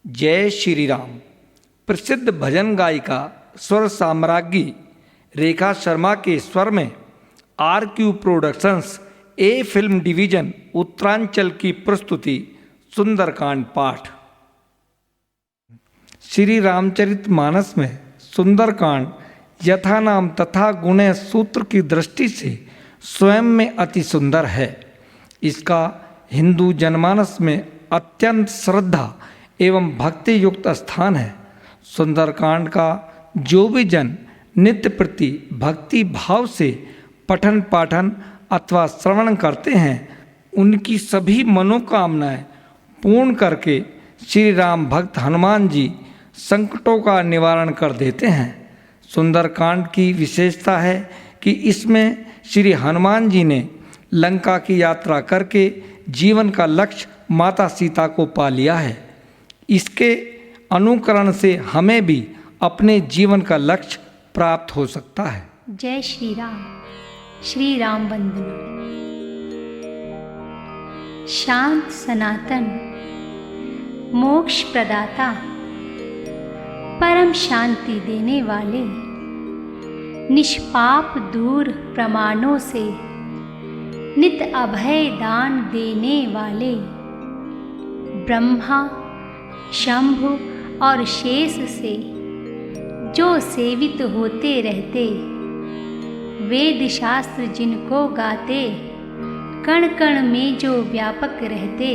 जय श्री राम। प्रसिद्ध भजन गायिका स्वर साम्राज्ञी रेखा शर्मा के स्वर में RQ प्रोडक्शंस ए फिल्म डिवीजन उत्तरांचल की प्रस्तुति सुंदरकांड पाठ। श्री रामचरितमानस में सुंदरकांड यथा नाम तथा गुणे सूत्र की दृष्टि से स्वयं में अति सुंदर है। इसका हिंदू जनमानस में अत्यंत श्रद्धा एवं भक्ति युक्त स्थान है। सुंदरकांड का जो भी जन नित्य प्रति भक्ति भाव से पठन पाठन अथवा श्रवण करते हैं, उनकी सभी मनोकामनाएं पूर्ण करके श्री राम भक्त हनुमान जी संकटों का निवारण कर देते हैं। सुंदरकांड की विशेषता है कि इसमें श्री हनुमान जी ने लंका की यात्रा करके जीवन का लक्ष्य माता सीता को पा लिया है। इसके अनुकरण से हमें भी अपने जीवन का लक्ष्य प्राप्त हो सकता है। जय श्री राम वंदना। शांत सनातन मोक्ष प्रदाता परम शांति देने वाले निष्पाप दूर प्रमाणों से नित अभय दान देने वाले ब्रह्मा शंभु और शेष से जो सेवित होते रहते, वेद शास्त्र जिनको गाते, कण कण में जो व्यापक रहते,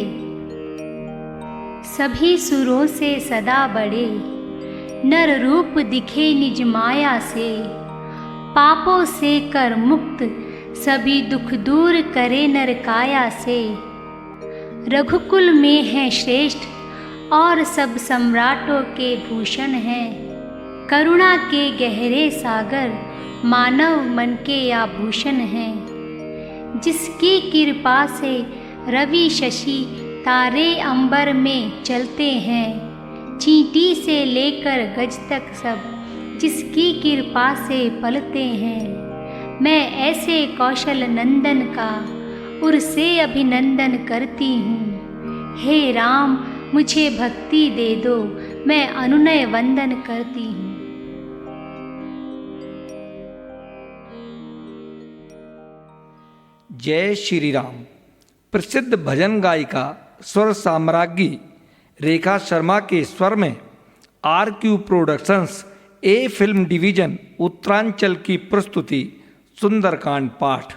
सभी सुरों से सदा बड़े, नर रूप दिखे निज माया से, पापों से कर मुक्त सभी दुख दूर करे नर काया से, रघुकुल में है श्रेष्ठ और सब सम्राटों के भूषण हैं, करुणा के गहरे सागर मानव मन के आभूषण हैं, जिसकी कृपा से रवि शशि तारे अंबर में चलते हैं, चींटी से लेकर गज तक सब जिसकी कृपा से पलते हैं। मैं ऐसे कौशल नंदन का उर से अभिनंदन करती हूँ। हे राम मुझे भक्ति दे दो, मैं अनुनय वंदन करती हूँ। जय श्री राम। प्रसिद्ध भजन गायिका स्वर साम्राज्ञी रेखा शर्मा के स्वर में RQ प्रोडक्शंस ए फिल्म डिवीजन उत्तरांचल की प्रस्तुति सुंदरकांड पाठ।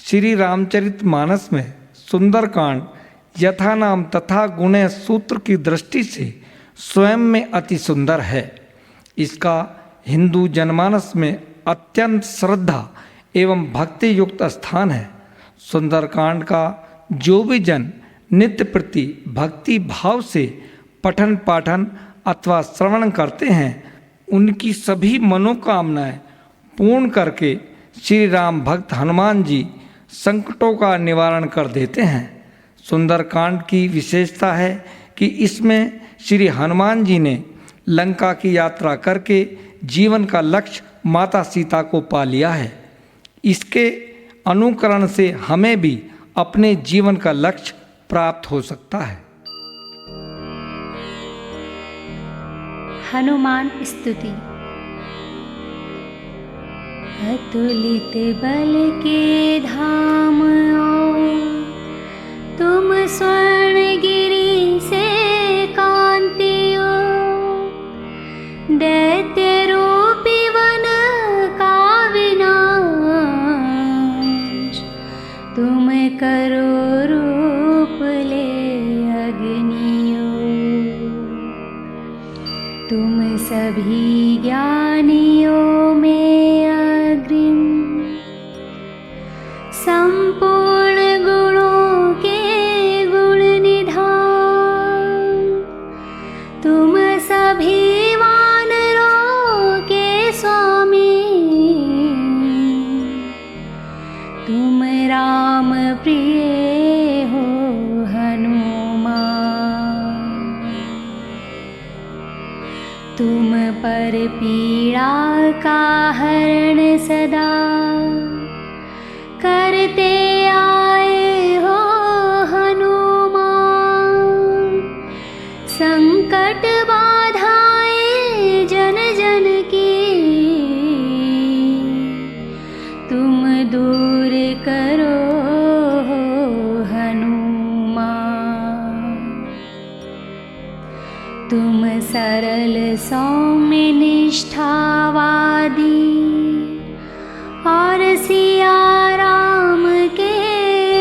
श्री रामचरितमानस में सुंदरकांड यथा नाम तथा गुणे सूत्र की दृष्टि से स्वयं में अति सुंदर है। इसका हिंदू जनमानस में अत्यंत श्रद्धा एवं भक्ति युक्त स्थान है। सुंदरकांड का जो भी जन नित्य प्रति भक्ति भाव से पठन पाठन अथवा श्रवण करते हैं, उनकी सभी मनोकामनाएं पूर्ण करके श्री राम भक्त हनुमान जी संकटों का निवारण कर देते हैं। सुंदरकांड की विशेषता है कि इसमें श्री हनुमान जी ने लंका की यात्रा करके जीवन का लक्ष्य माता सीता को पा लिया है। इसके अनुकरण से हमें भी अपने जीवन का लक्ष्य प्राप्त हो सकता है। हनुमान स्तुति। अतुलित बल के धाम आओ, तुम स्वर्णगिरि से कांति हो, दैत्य रूपी वन का विनाश तुम करो रूप ले अग्नियो, तुम सभी ज्ञानियों में अग्रिम, संपूर्ण गुणों के गुण निधान, तुम सभी वानरों के स्वामी, तुम राम प्रिय हो हनुमान, तुम पर पीड़ा का हरण सदा करते आए हो हनुमान, तुम सरल सौम्य निष्ठावादी और सिया राम के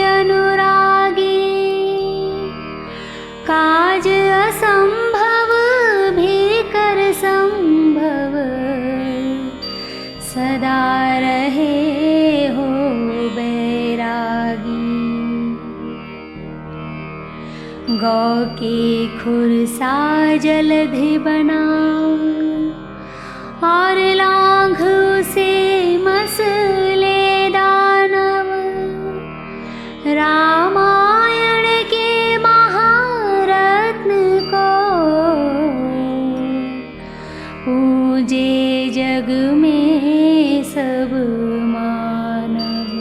अनुरागी, काज असंभव भी कर संभव सदा रहे हो बैरागी। गौ के खुर सा जलधि बनाओ और लांघ उसे मसले दानव, रामायण के महारत्न को पूजे जग में सब मानव।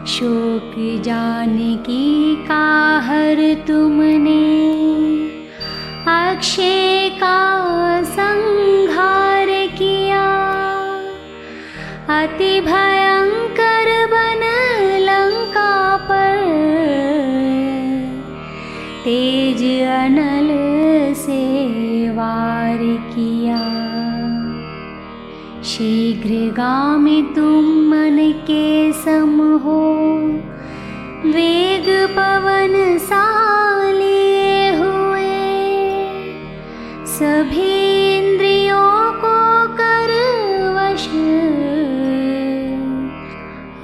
शोक जानकी का हर तुमने अक्षय का संहार किया, अति भयंकर बन लंका पर तेज अनल से वार किया। शीघ्रगामी तुम मन के सम हो, वेग पवन सा लिए हुए, सभी इंद्रियों को कर वश,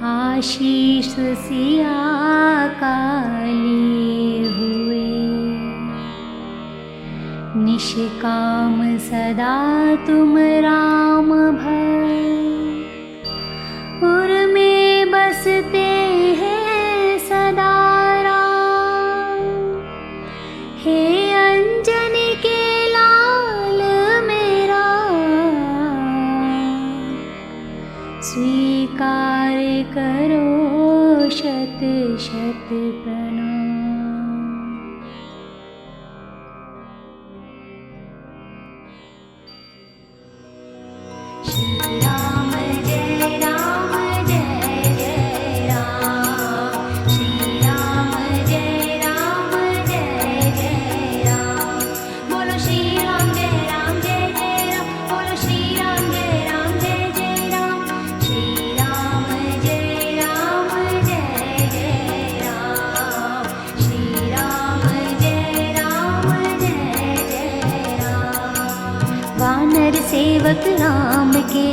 आशीष सिया का लिए हुए। निष्काम सदा तुम राम भक्त, उर में बसते हैं सदा राम। हे अंजनी के लाल मेरा, स्वीकार करो शत शत प्रणाम। श्री राम जय राम जय जय राम, श्री राम जय राम जय जय राम। बोलो श्री राम जय राम जय जय राम, बोलो श्री राम जय राम जय जय राम। श्री राम जय राम जय जय राम, श्री राम जय राम जय जय राम। वानर सेवक राम के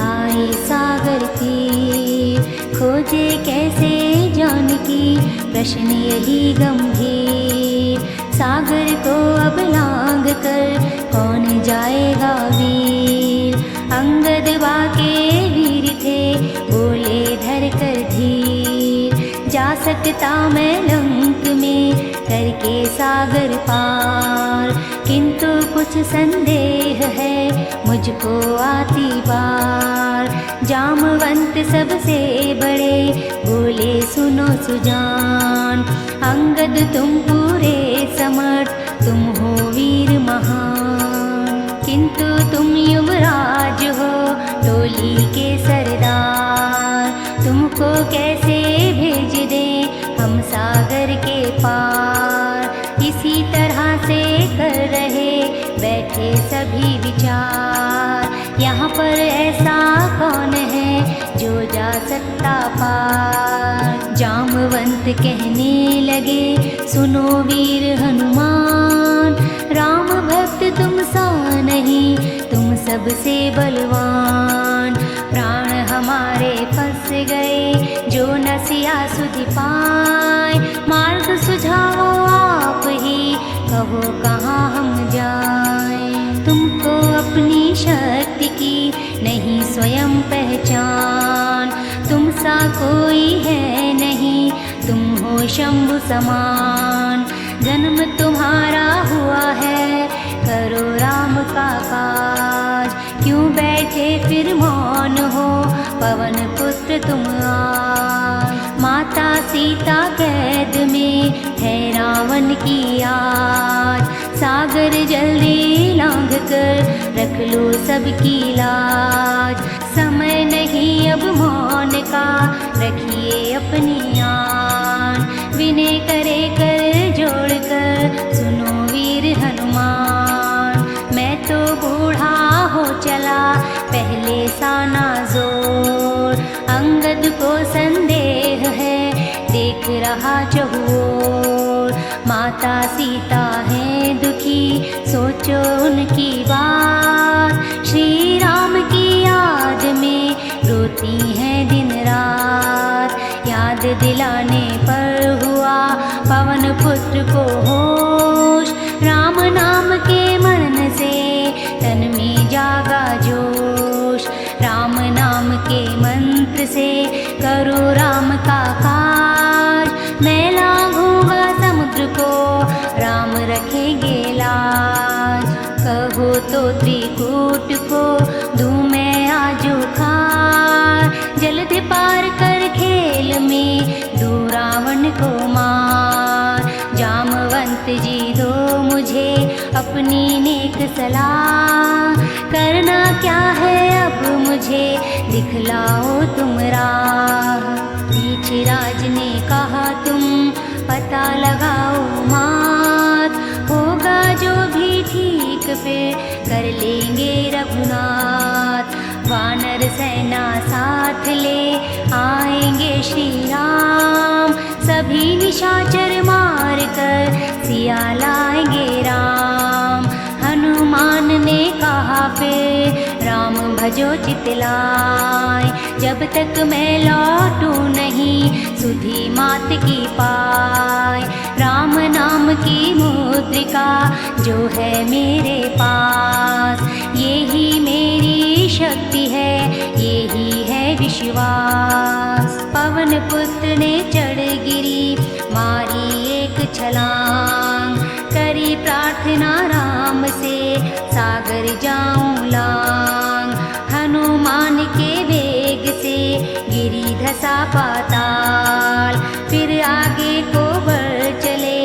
आए सागर तीर, खोजे कैसे जानकी प्रश्न यही गंभीर। सागर को अब लांघ कर कौन जाएगा वीर, अंगद बाके वीर थे बोले धर कर धीर। जा सकता मैं लंक में करके सागर पार, किंतु कुछ संदेह है मुझको आती बार। जामवंत सबसे बड़े बोले सुनो सुजान, अंगद तुम पूरे समर्थ तुम हो वीर महान, किंतु तुम युवराज हो टोली के सरदार। तुमको कैसे भेज दें हम सागर के पार, इसी तरह से कर रहे बैठे सभी विचार। यहाँ पर ऐसा कौन है जो जा सकता पार। जामवंत कहने लगे सुनो वीर हनुमान, राम भक्त तुम सा नहीं तुम सबसे बलवान। प्राण हमारे फंस गए जो न सिया सुधि पाए, मार्ग सुझाओ आप ही कहो कहाँ हम जाएं। तुमको अपनी शक्ति की नहीं स्वयं पहचान, तुम सा कोई है नहीं तुम हो शंभु समान। जन्म तुम्हारा हुआ है करो राम का काज, क्यों बैठे फिर मौन हो पवन पुत्र तुम आज। माता सीता कैद में है रावण की आज, सागर जल्दी लांघ कर रख लो सबकी लाज। समय नहीं अब मौन का रखिए अपनी आन, विनय करे कर जोड़ कर सुनो देख रहा चहुओर। माता सीता है दुखी, सोचो उनकी बात। श्री राम की याद में रोती हैं दिन रात। याद दिलाने पर हुआ पवन पुत्र को होश। राम नाम के मरण से तन में जागा जोश। राम नाम के मंत्र से करो राम का कार्य। मैं लांघूंगा समुद्र को, राम रखेंगे लाज। कहो तो त्रिकूट को दूं मैं आजू खार। जल्द पार कर खेल में दूं रावण को मार। जामवंत जी दो मुझे अपनी नेक सलाह। करना क्या है अब मुझे, दिखलाओ तुम राह। रीछराज ने कहा तुम पता लगाओ मात। होगा जो भी ठीक फिर कर लेंगे रघुनाथ। वानर सेना साथ ले आएंगे श्री राम। सभी निशाचर मार कर सिया लाएंगे राम। हनुमान ने कहा फिर राम भजो चितलाय। जब तक मैं लौटूं नहीं सुधी मात की पाय। राम नाम की मुद्रिका जो है मेरे पास। यही मेरी शक्ति है, यही है विश्वास। पवन पुत्र ने चढ़ गिरी मारी एक छलांग। करी प्रार्थना राम से सागर जाऊं लांग। हनुमान के वेग से गिरी धसा पाताल। फिर आगे को बढ़ चले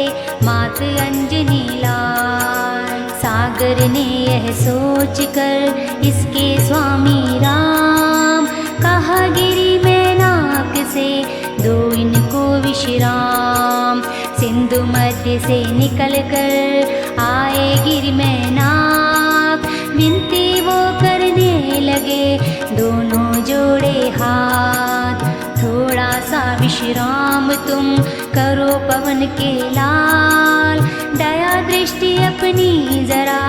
मात अंजनी लाल। सागर ने यह सोच कर इसके स्वामी राम। कहा गिरी में नाक से दो इनको विश्राम। सिंधु मध्य से निकल कर आए गिर में नाक। विनती वो करने लगे दोनों जोड़े हाथ। थोड़ा सा विश्राम तुम करो पवन के लाल। दया दृष्टि अपनी जरा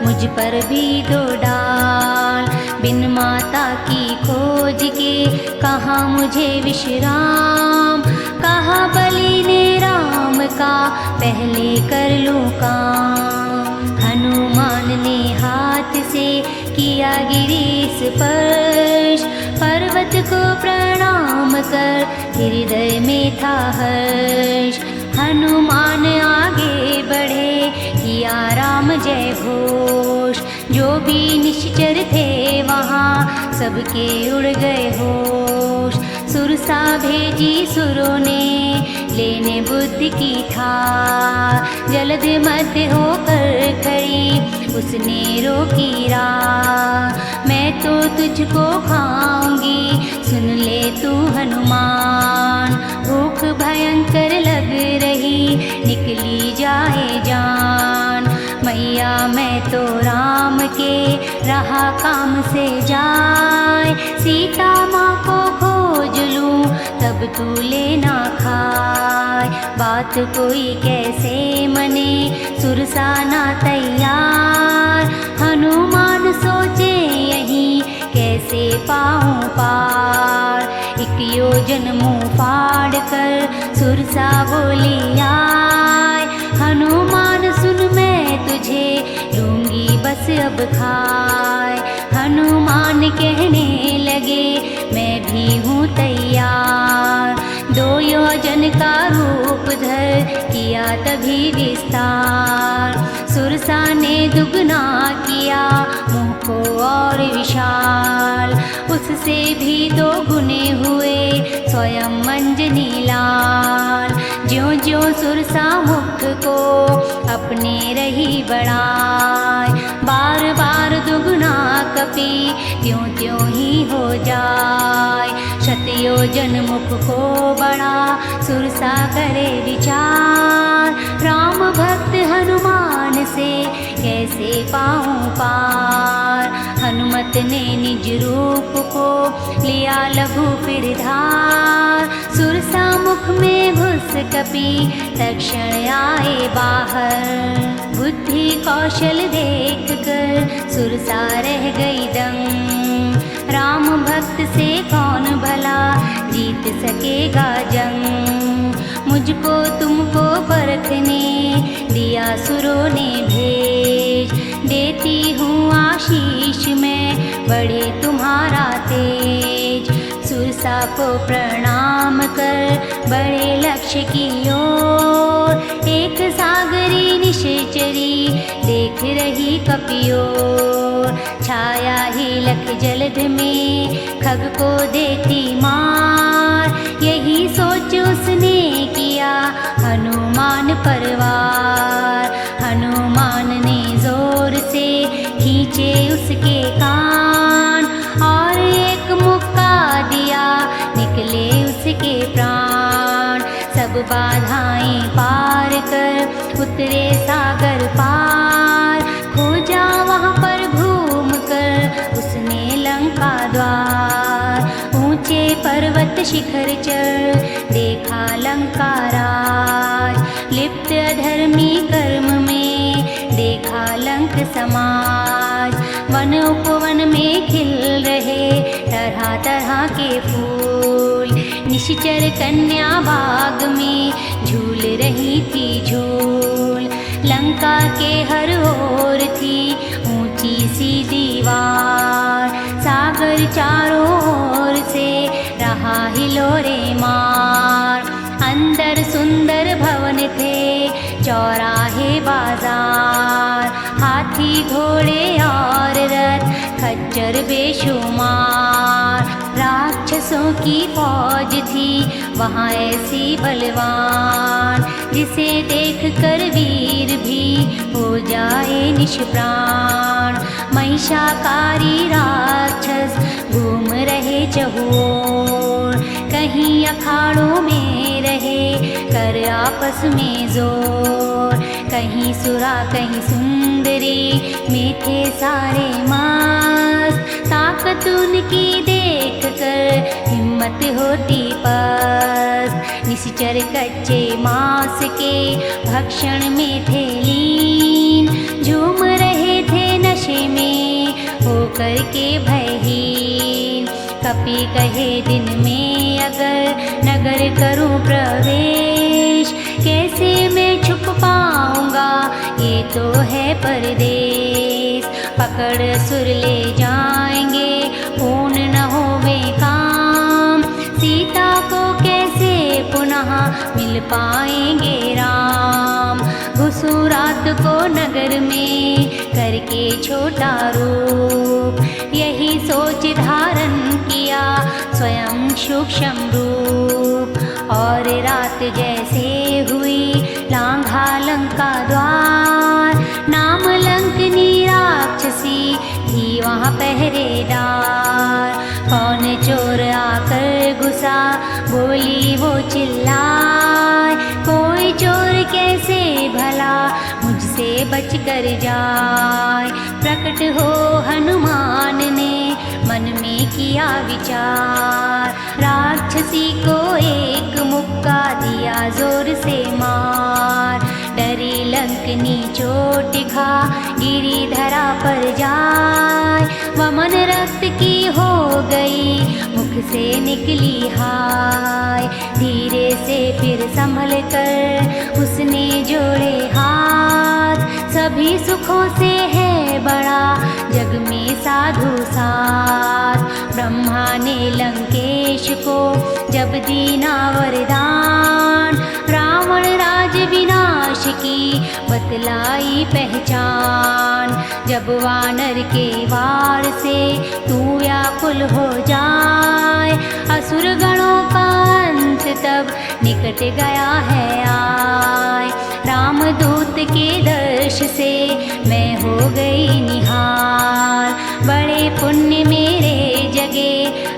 मुझ पर भी दो डाल। बिन माता की खोज के कहा मुझे विश्राम। कहा बलि ने राम का पहले कर लूं काम। हनुमान ने हाथ से किया गिरी स्पर्श। पर्वत को प्रणाम कर हृदय में था हर्ष। हनुमान आगे बढ़े किया राम जय घोष। जो भी निश्चर थे वहाँ सबके उड़ गए होश। सुरसा भेजी सुरों ने लेने बुद्धि की था। जल्द मध्य होकर खड़ी उसने रोकी राह। मैं तो तुझको खाऊंगी सुन ले तू हनुमान। भूख भयंकर लग रही निकली जाए जान। मैया मैं तो राम के रहा काम से जाए। सीता माँ को खोज लूं तब तू लेना खाए। बात कोई कैसे मने सुरसा ना तैयार। हनुमान सोचे यहीं कैसे पाऊं पार। एक योजन मुँह फाड़ कर सुरसा बोली आए। हनुमान सुन मैं तुझे लूंगी बस अब खाए। हनुमान कहने लगे मैं भी हूँ तैयार। 2 योजन का रूप धर किया तभी विस्तार। सुरसा ने दुगना किया मुँह को और विशाल। उससे भी 2 गुने हुए स्वयं अंजनी लाल। ज्यों ज्यों सुरसा मुख को अपने रही बढ़ाए। बार बार दुगना कपी त्यों त्यों ही हो जाए। शतयोजन मुख को बढ़ा सुरसा करे विचार। राम भक्त हनुमान से कैसे पाऊँ पार। हनुमत ने निज रूप को लिया लघु फिर धार। सुरसा मुख में घुस कपि तक्षण आए बाहर। बुद्धि कौशल देख कर सुरसा रह गई दंग। राम भक्त से कौन भला जीत सकेगा जंग। मुझको तुमको परखने दिया सुरों ने भेज। देती हूँ आशीष मैं बढ़े तुम्हारा तेज। सुरसा को प्रणाम कर बड़े लक्ष्य की ओर। एक सागरी निश्चरी देख रही कपियोर। छाया ही लख जलध में खग को देती मार। यही सोच उसने किया हनुमान परवार। हनुमान ने जोर से खींचे उसके कान और एक मुक्का दिया निकले उसके प्राण। सब बाधाएं पार कर उतरे सागर पार। खोजा वहाँ पर घूम कर उसने लंका द्वार। ऊंचे पर्वत शिखर चढ़ देखा लंका राज। लिप्त अधर्मी कर्म में देखा लंक समाज। वन उपवन में खिल रहे तरह तरह के फूल। निश्चर कन्या बाग में झूल रही थी झूल। लंका के हर ओर थी ऊंची सी दीवार। सागर चारों ओर से रहा हिलोरे मार। अंदर सुंदर भवन थे चौराहे बाजार। हाथी घोड़े और रथ खच्चर बेशुमार। राक्षसों की फौज थी वहाँ ऐसी बलवान। जिसे देख कर वीर भी हो जाए निष्प्राण। महिषाकारी राक्षस घूम रहे चहुओर। कहीं अखाड़ों में रहे कर आपस में जोर। कहीं सुरा कहीं सुंदरी में थे सारे मस्त। ताकत उनकी देख कर हिम्मत होती पस्त। निश्चर कच्चे मांस के भक्षण में थे लीन। झूम रहे थे नशे में होकर के भयहीन। कपि कहे दिन में अगर नगर करूं प्रवेश। कैसे मैं छुप पाऊंगा ये तो है परदेश। पकड़ असुर ले जाएंगे पूर्ण न होवे काम। सीता को कैसे पुनः मिल पाएंगे राम। घुसू रात को नगर में करके छोटा रूप। यही सोच धारण किया स्वयं सूक्ष्म रूप। और रात जैसे हुई लांघा लंका द्वार। नाम लंकनी राक्षसी थी वहाँ पहरेदार। कौन चोर आकर घुसा बोली वो चिल्लाए। कोई चोर कैसे भला मुझसे बच कर जाए। प्रकट हो हनुमान ने मन में किया विचार। राक्षसी को एक मुक्का दिया जोर से मार। डरी लंकनी चोट खा गिरी धरा पर जाए। वमन रक्त की हो गई मुख से निकली हाय। धीरे से फिर संभल कर उसने जोड़े हाथ। सभी सुखों से है बड़ा जग में साधु साथ। ब्रह्मा ने लंकेश को जब दीना वरदान। रावण राज विनाश की बतलाई पहचान। जब वानर के वार से तू व्याकुल हो जाए। असुर गणों का अंत तब निकट गया है आय। रामदूत के दर्श से मैं हो गई निहाल। बड़े पुण्य मेरे जगे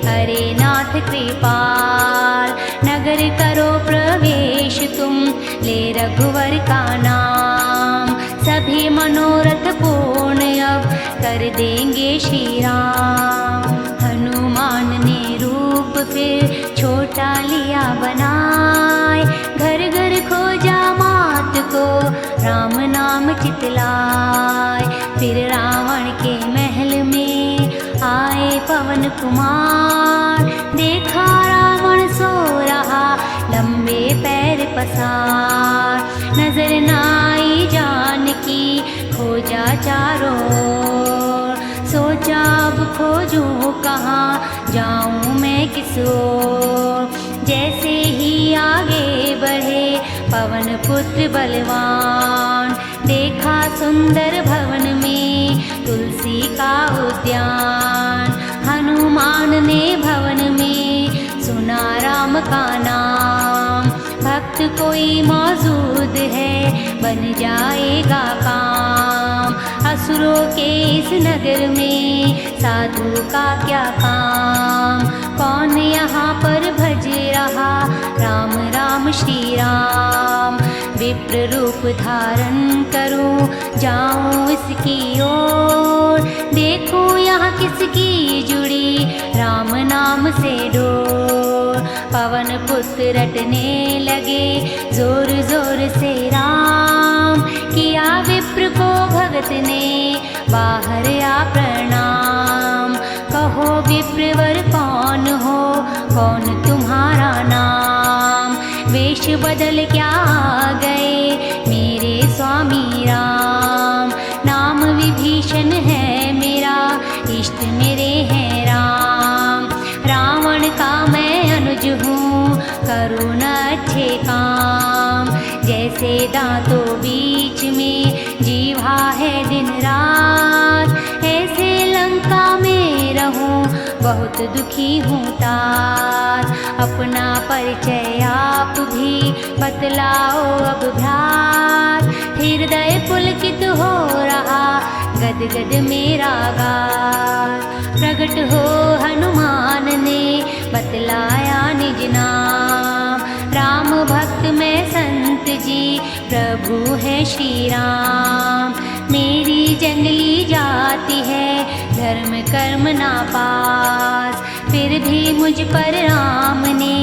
हरे नाथ कृपाल। नगर करो प्रवेश तुम ले रघुवर का नाम। सभी मनोरथ पूर्ण अब कर देंगे श्री राम। हनुमान ने रूप फिर छोटा लिया बनाए, घर घर खोजा मात को राम नाम चितलाए। फिर रावण के महल में आए पवन कुमार, देखा रावण सो रहा लंबे पैर पसार। नजर न आई जानकी खोजा चारों ओर, सोचा अब खोजूं कहाँ जाऊं मैं किस ओर। जैसे ही आगे बढ़े पवन पुत्र बलवान, देखा सुंदर भवन में तुलसी का उद्यान। हनुमान ने भवन में सुना राम का नाम, भक्त कोई मौजूद है बन जाएगा काम। असुरों के इस नगर में साधु का क्या काम, कौन यहाँ पर भज रहा राम राम श्री राम। विप्र रूप धारण करूं जाऊं इसकी ओर, देखूं यहाँ किसकी जुड़ी राम नाम से डोर। पवन पुत्र रटने लगे जोर जोर से राम, किया विप्र को भगत ने बाहर आ प्रणाम। कहो विप्रवर कौन हो, कौन तुम्हारा नाम, वेश बदल क्या आ गए मेरे स्वामी राम। नाम विभीषण है मेरा, इष्ट मेरे हैं राम। रावण का मैं अनुज हूँ, करूँ न अच्छे काम। जैसे दांतों बीच में जीवा है दिन रात, ऐसे लंका में रहूं बहुत दुखी हूँ तात। अपना परिचय आप भी बतलाओ अब भ्रात, हृदय पुलकित हो रहा गद गद मेरा गात। प्रगट हो हनुमान ने बतलाया निज नाम, राम भक्त में संत जी प्रभु है श्री राम। मेरी जंगली जाति है धर्म कर्म ना पास, फिर भी मुझ पर राम ने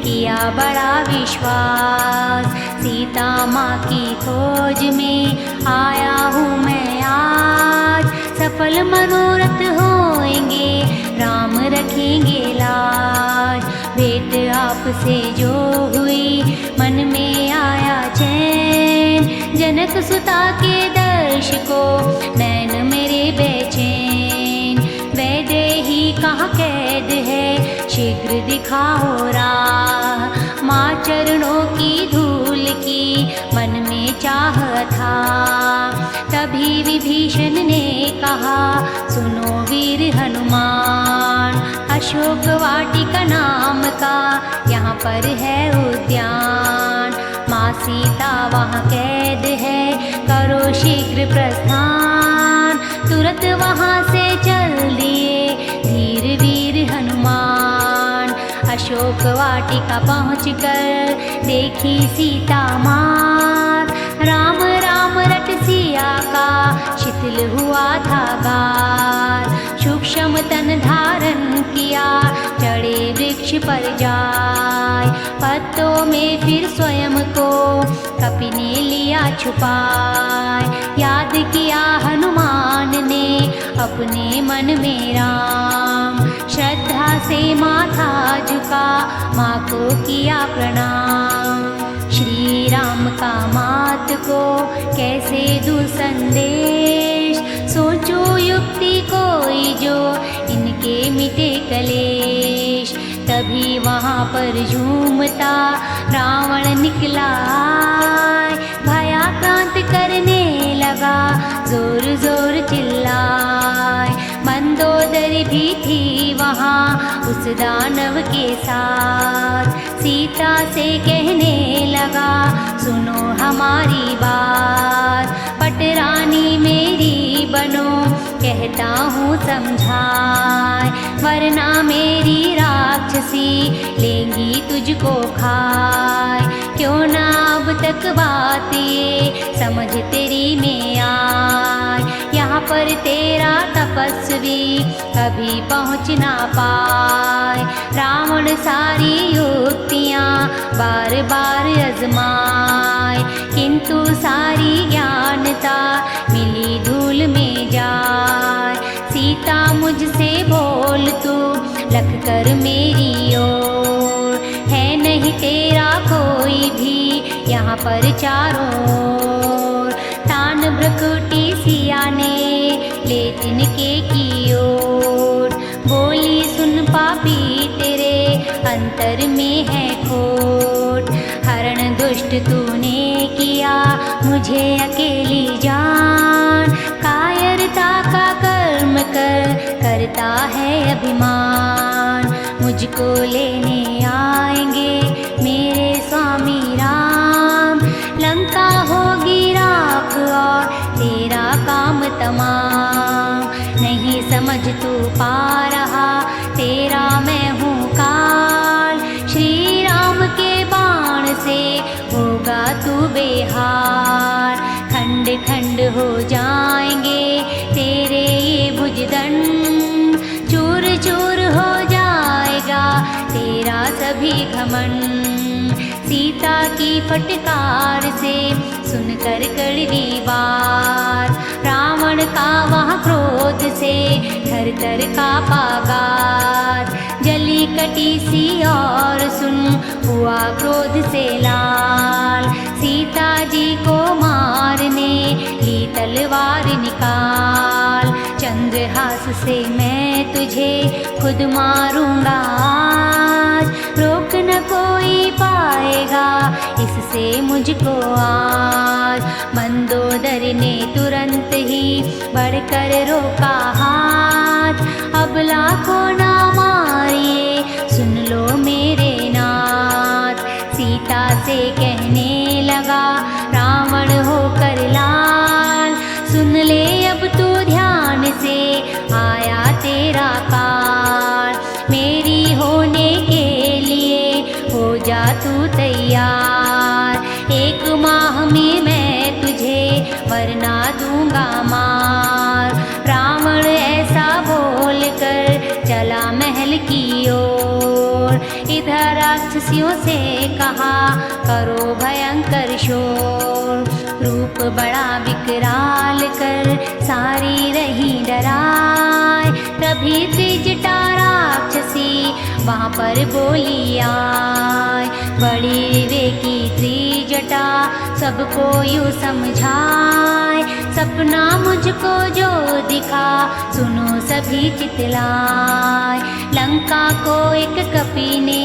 किया बड़ा विश्वास। सीता माँ की खोज में आया हूँ मैं आज, सफल मनोरथ होएंगे राम रखेंगे लाज। भेंट आपसे जो हुई मन में आया चैन, जनक सुता के दर्श को नैन मेरे बेचैन। वैदेही कहाँ कैद है शीघ्र दिखाओ राह, माँ चरणों की धूल की मन में चाह था। तभी विभीषण ने कहा सुनो वीर हनुमान, अशोक वाटिका नाम का यहाँ पर है उद्यान। माँ सीता वहाँ कैद है करो शीघ्र प्रस्थान, तुरंत वहाँ से चल दिए धीर वीर हनुमान। अशोक वाटिका पहुँच कर देखी सीता मात, राम राम रट सिया का शिथिल हुआ था गाल। सूक्ष्म तन धारण किया चढ़े वृक्ष पर जाय, पत्तों में फिर स्वयं को कपि ने लिया छुपाए। याद किया हनुमान ने अपने मन में राम, श्रद्धा से माथा झुका माँ को किया प्रणाम। श्री राम का मात को कैसे दूँ संदेश, सोचो युक्ति कोई जो इनके मिटे कलेश। तभी वहाँ पर झूमता रावण निकला, भयाक्रांत करने लगा जोर जोर चिल्लाए। मंदोदरी भी थी वहाँ उस दानव के साथ, सीता से कहने लगा सुनो हमारी बात। पटरानी मेरी बनो कहता हूँ समझाए, वरना मेरी राक्षसी लेंगी तुझको खाए। क्यों ना अब तक बात ये समझ तेरी में आए। यहाँ पर तेरा तपस्वी कभी पहुँच ना पाए। रावण सारी युक्तियाँ बार बार आजमाए, किंतु सारी ज्ञानता मिली धूल में जाए। सीता मुझसे बोल तू लख कर मेरी ओर, है नहीं तेरा कोई भी यहाँ पर चारों ओर। तान भ्रकुटी सिया ने ले तिनके की ओर, बोली सुन पापी तेरे अंतर में है खोट। हरण दुष्ट तूने किया मुझे अकेली जान, कायरता का कर्म करता है अभिमान। मुझको लेने आएंगे मेरे स्वामी राम, लंका होगी राख और तेरा काम तमाम। नहीं समझ तू पा रहा तेरा मैं हूँ काल, श्री राम के बाण से होगा तू बेहाल। खंड खंड हो जाएंगे तेरे ये भुजदंड, चूर चूर हो जाएगा तेरा सभी घमंड। सीता की फटकार से सुनकर कड़वी बात, रावण का वहाँ क्रोध से थर थर काँपा गात। जली कटी सी और सुन हुआ क्रोध से लाल, सीता जी को मारने ली तलवार निकाल। चंद्रहास से मैं तुझे खुद मारूंगा आज, रोक न कोई पाएगा इससे मुझको आज। मंदोदर ने तुरंत ही बढ़कर रोका हाथ, अब लाखों ना मारिए सुन लो मेरे नाथ। सीता से कहने लगा रावण होकर लाल, सुन ले अब तू ध्यान से आया तेरा काल। मेरी होने के लिए हो जा तू तैयार, 1 माह में मैं तुझे वरना दूंगा मार। रावण ऐसा बोलकर चला महल की ओर, इधर राक्षसियों से कहा करो भयंकर शोर। रूप बड़ा विकराल कर सारी रही डराए, तभी त्रिजटा राक्षसी वहाँ पर बोली आए। बड़ी विवेकी त्रिजटा सबको यूँ समझाए, सपना मुझको जो दिखा सुनो सभी चितलाए। लंका को एक कपी ने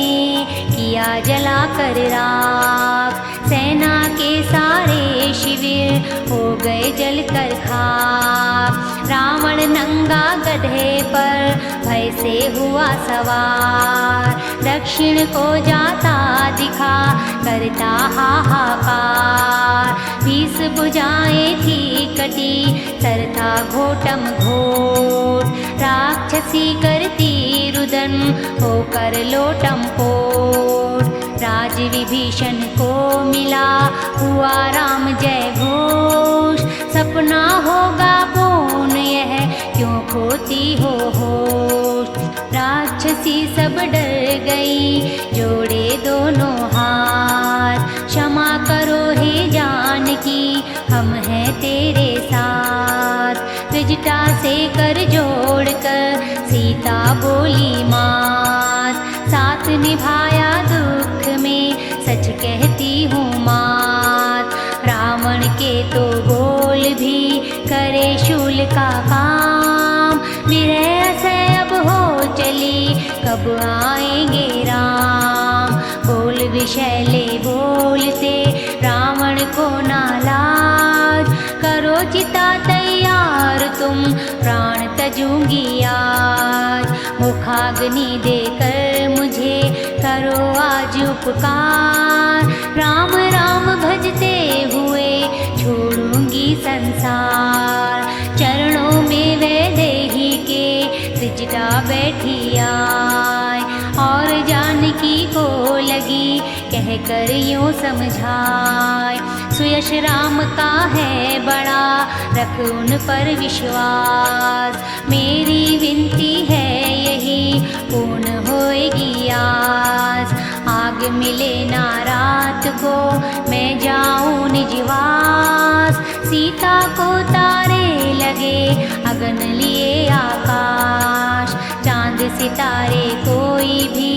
किया जला कर राख, सेना के सारे शिविर हो गए जल कर खाक। रावण नंगा गधे पर भय से हुआ सवार, दक्षिण को जाता दिखा करता हाहाकार। 20 भुजाएं थी कटी सर था घोटम घोट, राक्षसी करती रुदन होकर लोटम पोट। राज विभीषण को मिला हुआ राम जय घोष, सपना होगा पूर्ण यह क्यों खोती हो होश। राक्षसी सब डर गई जोड़े दोनों हाथ, क्षमा करो हे जानकी हम हैं तेरे साथ। त्रिजटा से कर जोड़कर सीता बोली मात, साथ निभाया दुख में सच कहती हूँ मात। रावण के तो बोल भी करे शूल का काम, विरह से अब हो चली कब आएंगे राम। बोल विषैले बोलते रावण को नालाज, करो चिता तैयार तुम प्राण तजूंगी आज। मुखाग्नि देकर मुझे करो आज उपकार, राम राम भजते हुए छोड़ूंगी संसार। चरणों में वैदेही के त्रिजटा बैठी आए, और जानकी को लगी कह कर यूं समझाए। सुयश राम का है बड़ा, रख उन पर विश्वास। मेरी विनती है यही पूर्ण होएगी आस। आग मिले ना रात को मैं जाऊं निजवास। सीता को तारे लगे अगन लिए आकाश। चांद सितारे कोई भी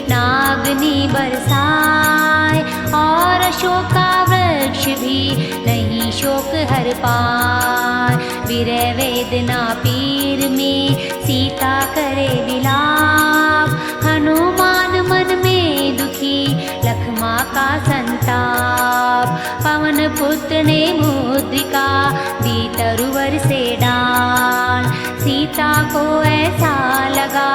नागनी बरसाए। और अशोका वृक्ष भी नहीं शोक हर पाए। विरह वेदना पीर में सीता करे विलाप। हनुमान मन में दुखी लखमा का संताप। पवन पुत्र ने मुद्रिका दी तरुवर से डाल। सीता को ऐसा लगा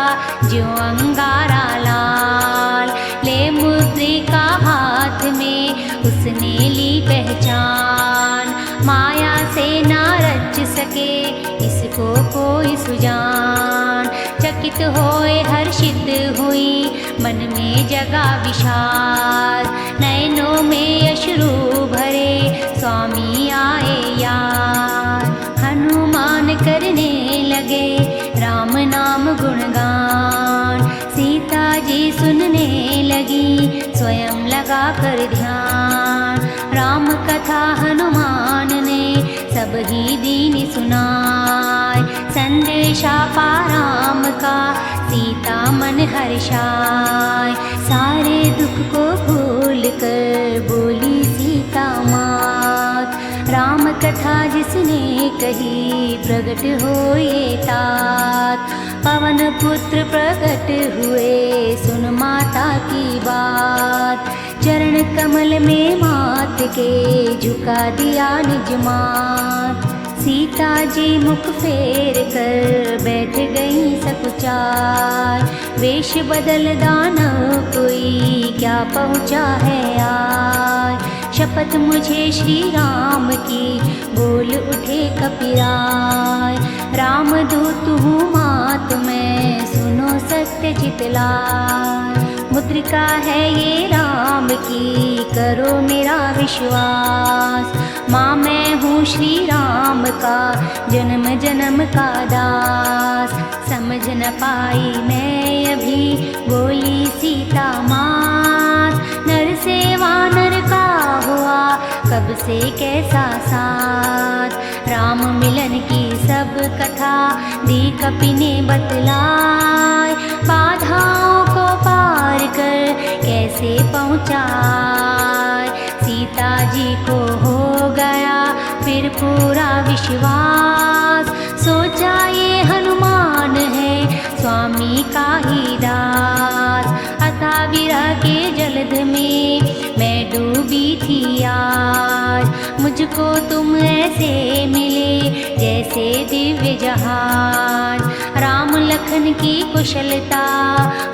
ज्यों अंगारा लाल। ले मुद्रिका हाथ में उसने ली पहचान। माया से ना रच सके इसको कोई सुजान। चकित होए हर्षित हुई मन में जगा विशाल। नयनों में अश्रु भरे स्वामी आए यार। हनुमान करने लगे राम नाम गुणगान। सीता जी सुनने लगी स्वयं लगा कर ध्यान। राम कथा हनुमान ने सब ही दीन सुनाए। संदेशा पा राम का सीता मन हर्षाए। सारे दुख को भूल कर बोली सीता मात। राम कथा जिसने कही प्रगट होए तात। पवन पुत्र प्रकट हुए सुन माता की बात। चरण कमल में मात के झुका दिया निज मात। सीता जी मुख फेर कर बैठ गई सकुचार। वेश बदल दानव कोई क्या पहुँचा है आज। शपथ मुझे श्री राम की बोल उठे कपिराय। राम दूत हूँ मात मैं सुनो सत्य चितलाय। मुद्रिका है ये राम की करो मेरा विश्वास। माँ मैं हूँ श्री राम का जन्म जन्म का दास। समझ न पाई मैं अभी बोली सीता मात। नर से वानर का हुआ कब से कैसा साथ। राम मिलन की सब कथा दी कपि ने बतलाय। बाधाओं को पार कर कैसे पहुँचाए। सीता जी को हो गया फिर पूरा विश्वास। सोचा ये हनुमान है स्वामी का ही दास। अथा विरह के जलध में मैं डूबी थी आज। मुझको तुम ऐसे मिले जैसे दिव्य जहाज। राम लखन की कुशलता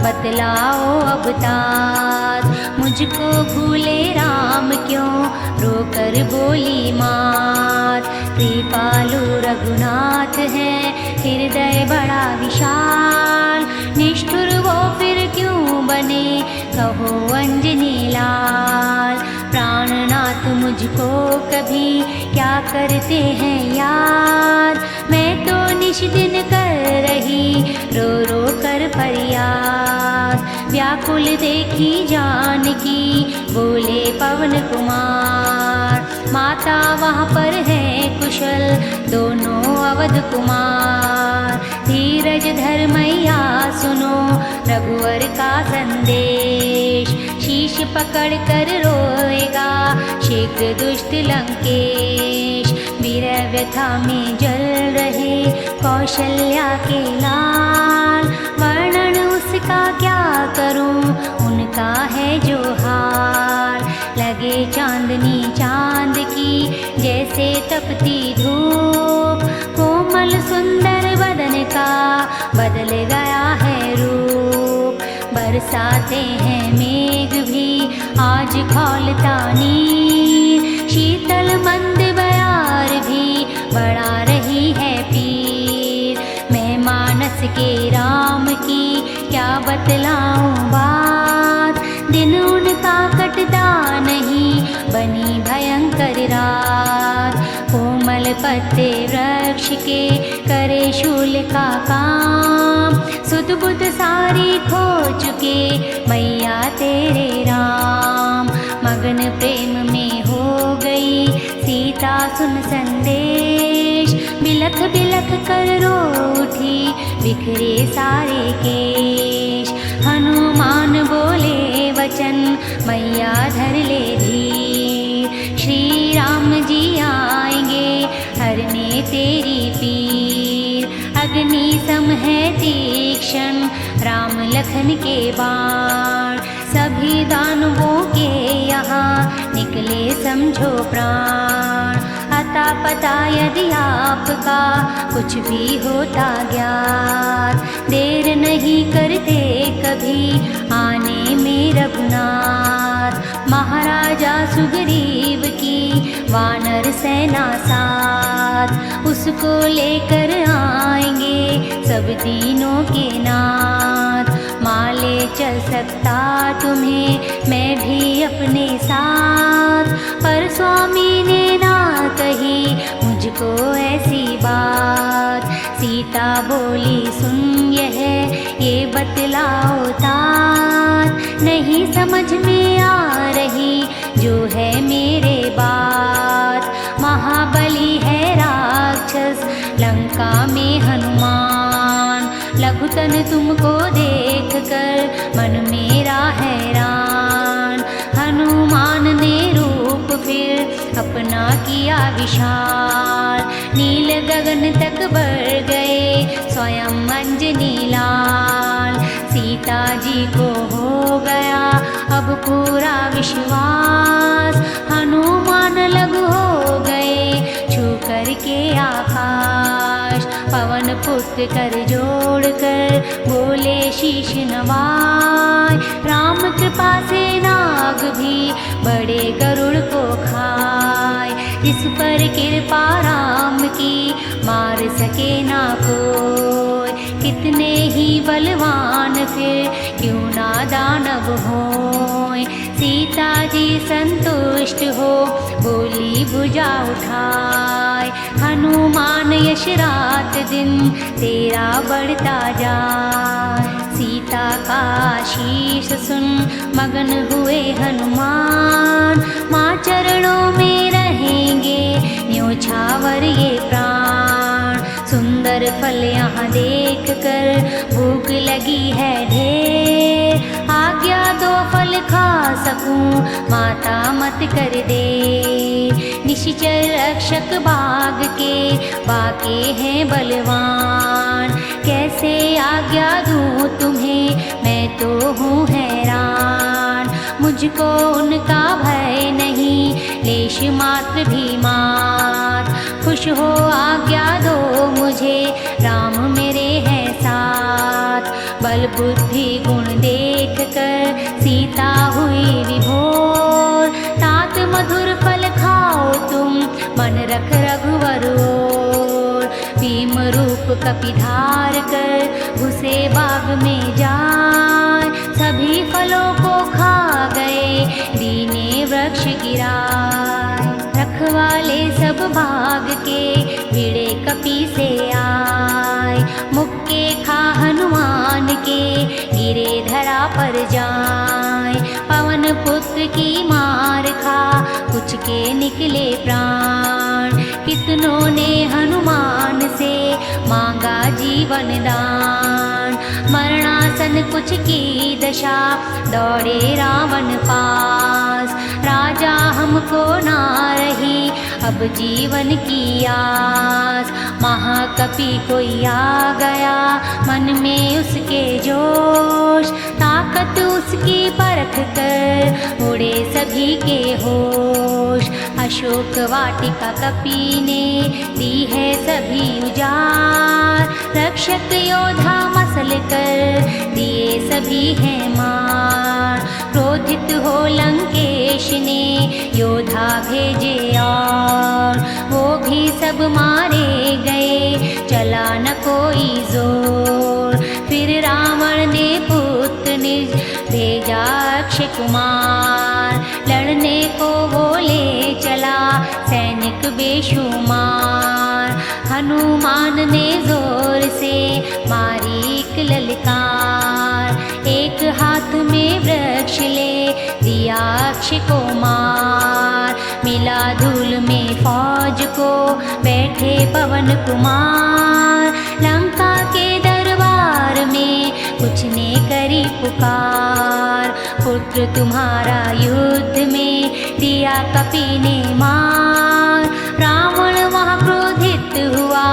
बतलाओ अब तात। मुझको भूले राम क्यों रोकर बोली मात। कृपालु रघुनाथ है हृदय बड़ा विशाल। निष्ठुर वो फिर क्यों बने कहो अंजनी लाल। प्राणनाथ मुझको कभी क्या करते हैं याद। मैं तो निश दिन कर रही रो रो कर फरियाद। व्याकुल देखी जानकी बोले पवन कुमार। माता वहाँ पर है कुशल दोनों अवध कुमार। धीरज धर मैया सुनो रघुवर का संदेश। शीश पकड़ कर रोएगा शीघ्र दुष्ट लंकेश। वीर व्यथा में जल रहे कौशल्या के लाल। वर्णन उसका क्या करूं उनका है जो हाल। लगे चांदनी चांद की जैसे तपती धूप। कोमल सुंदर बदन का बदल गया है रूप। बरसाते हैं मेघ भी आज खौलता नीर। शीतल मंद बयार भी बढ़ा रही है पीर। मैं मानस के राम की क्या बतलाऊं बात। दिन उनका कटता कर रात। कोमल पत्ते वृक्ष के करे शूल का काम, सुध बुध सारी खो चुके मैया तेरे राम। मगन प्रेम में हो गई सीता सुन संदेश, बिलख बिलख कर रो उठी बिखरे सारे केश। हनुमान बोले वचन मैया धर ले धीर, श्री राम जी आएंगे हरने तेरी पीर। अग्नि सम है तीक्ष्ण राम लखन के बाण, सभी दानवों के यहाँ निकले समझो प्राण। अता पता यदि आपका कुछ भी होता ज्ञात, देर नहीं करते कभी आने में रघुनाथ। महाराजा सुग्रीव की वानर सेना साथ, उसको लेकर आएंगे सब दीनों के नाथ। माले चल सकता तुम्हें मैं भी अपने साथ, पर स्वामी ने ना कही मुझको ऐसी बात। सीता बोली सुन ये बतलाओ तात, नहीं समझ में आ रही जो है मेरे बात। महाबली है राक्षस लंका में हनुमान, लघुतन तुमको देख कर मन मेरा हैरान। हनुमान ने रूप फिर अपना किया विशाल, नील गगन तक बढ़ गए स्वयं अंजनी लाल। सीता जी को हो गया अब पूरा विश्वास, हनुमान लघु हो गए छू करके आकाश। पवन पुत्र कर जोड़ कर बोले शीश नवाय, राम कृपा से नाग भी बड़े गरुड़ को खाए। इस पर कृपा राम की मार सके ना कोई, कितने ही बलवान फिर क्यों ना दानव होय। सीता जी संतुष्ट हो बोली भुजा उठाए, हनुमान यश रात दिन तेरा बढ़ता जाए। सीता का शीश सुन मगन हुए हनुमान, माँ चरणों में रहेंगे न्योछावर ये प्राण। सुंदर फल यहाँ देख कर भूख लगी है ढेर, आज्ञा दो फल खा सकूं माता मत कर दे। निश्चर रक्षक बाग के बाके हैं बलवान, कैसे आज्ञा दूं तुम्हें मैं तो हूँ हैरान। मुझको उनका भय नहीं लेश मात्र भी मात, खुश हो आज्ञा दो मुझे राम मेरे हैं साथ। बल बुद्धि गुण देख कर सीता हुई विभोर, तात मधुर फल खाओ तुम मन रख रघुवर ओर। भीम रूप कपि धार कर घुसे बाग में जाए, सभी फलों को खा गए दीने वृक्ष गिराए। रखवाले सब भाग के भिड़े कपि से आए, मुक्के खा हनुमान के गिरे धरा पर जाए। पवन पुत्र की मार खा कुछ के निकले प्राण, कितनों ने हनुमान से मांगा जीवन दान। मरणासन कुछ की दशा दौड़े रावण पास, राजा हमको ना रही अब जीवन की आस। महाकपि कोई आ गया मन में उसके जोश, ताकत उसकी परख कर उड़े सभी के होश। अशोक वाटिका कपि ने दी है सभी उजाड़, रक्षक योद्धा मसल कर दिए सभी हैं मार। क्रोधित हो लंकेश ने योद्धा भेजे और, वो भी सब मारे गए चला न कोई जोर। फिर रावण ने पुत्र निज भेजा अक्षय कुमार, लड़ने को वो ले चला सैनिक बेशुमार। हनुमान ने जोर से मारी एक ललकार, एक हाथ में वृक्ष ले दिया अक्षय को मार। मिला धूल में फौज को बैठे पवन कुमार, लंका के दरबार में कुछ ने करी पुकार। पुत्र तुम्हारा युद्ध में दिया कपि ने मार, रावण वहाँ क्रोधित हुआ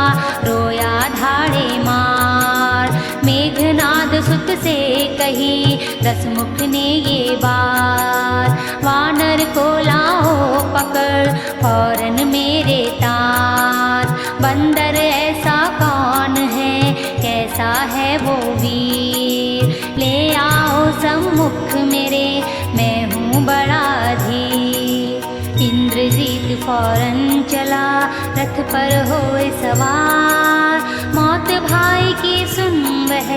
रोया धाड़े मार। मेघनाद सुत से कही दशमुख ने ये बात, वानर को लाओ पकड़ फौरन मेरे तात। बंदर ऐसा कौन है, कैसा है वो वीर, ले आओ सम्मुख मेरे, मैं हूँ बड़ा धीर। इंद्रजीत फौरन चला रथ पर होए सवार, मौत भाई की सुन वह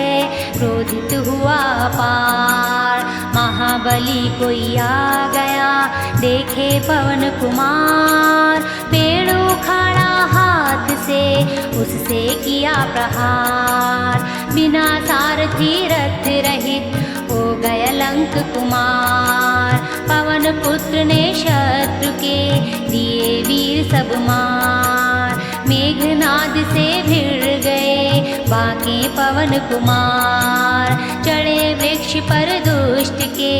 क्रोधित हुआ पार। महाबली कोई आ गया देखे पवन कुमार, पेड़ उखाड़ा हाथ से उससे किया प्रहार। बिना सारथी रथ रहित हो गया लंक कुमार, पवन पुत्र ने शत्रु के दिए वीर सब मार। मेघनाद से भिड़ गए बाकी पवन कुमार, चढ़े वृक्ष पर दुष्ट के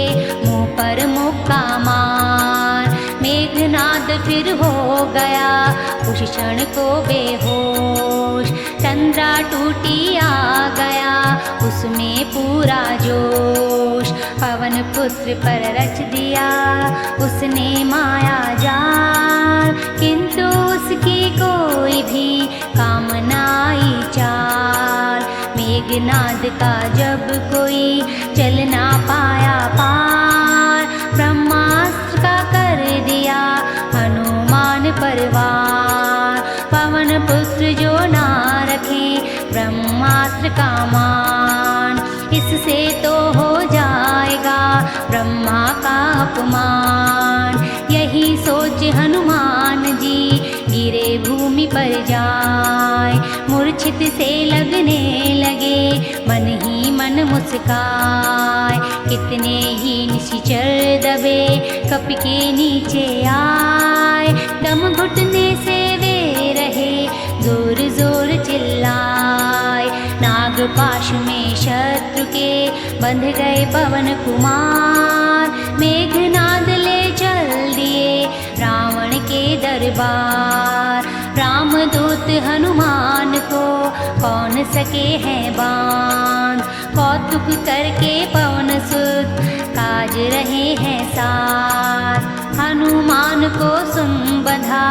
मुंह पर मुक्का मार। मेघनाद फिर हो गया उस क्षण को बेहोश, चंद्रा टूटी आ गया उसमें पूरा जोश। पवन पुत्र पर रच दिया उसने माया जाल, किंतु उसकी कोई भी काम न आई चाल। मेघनाद का जब कोई चल ना पाया पार, ब्रह्मास्त्र का कर दिया हनुमान परवार। पवन पुत्र जो ना रखे ब्रह्मास्त्र का मान, इससे तो हो जाएगा ब्रह्मा का अपमान। यही सोच हनुमान जी गिरे भूमि पर जाए, मूर्छित से लगने लगे मन ही मन मुस्काए। कितने ही निश्चर दबे कपि के नीचे आए, दम घुटने से वे रहे जोर जोर चिल्लाए। नागपाश में शत्रु के बंध गए पवन कुमार, मेघनाद ले चल दिए रावण के दरबार। रामदूत हनुमान को कौन सके हैं बांध, कौतुक करके पवन सुत काज रहे हैं साथ। हनुमान को सुन बंधा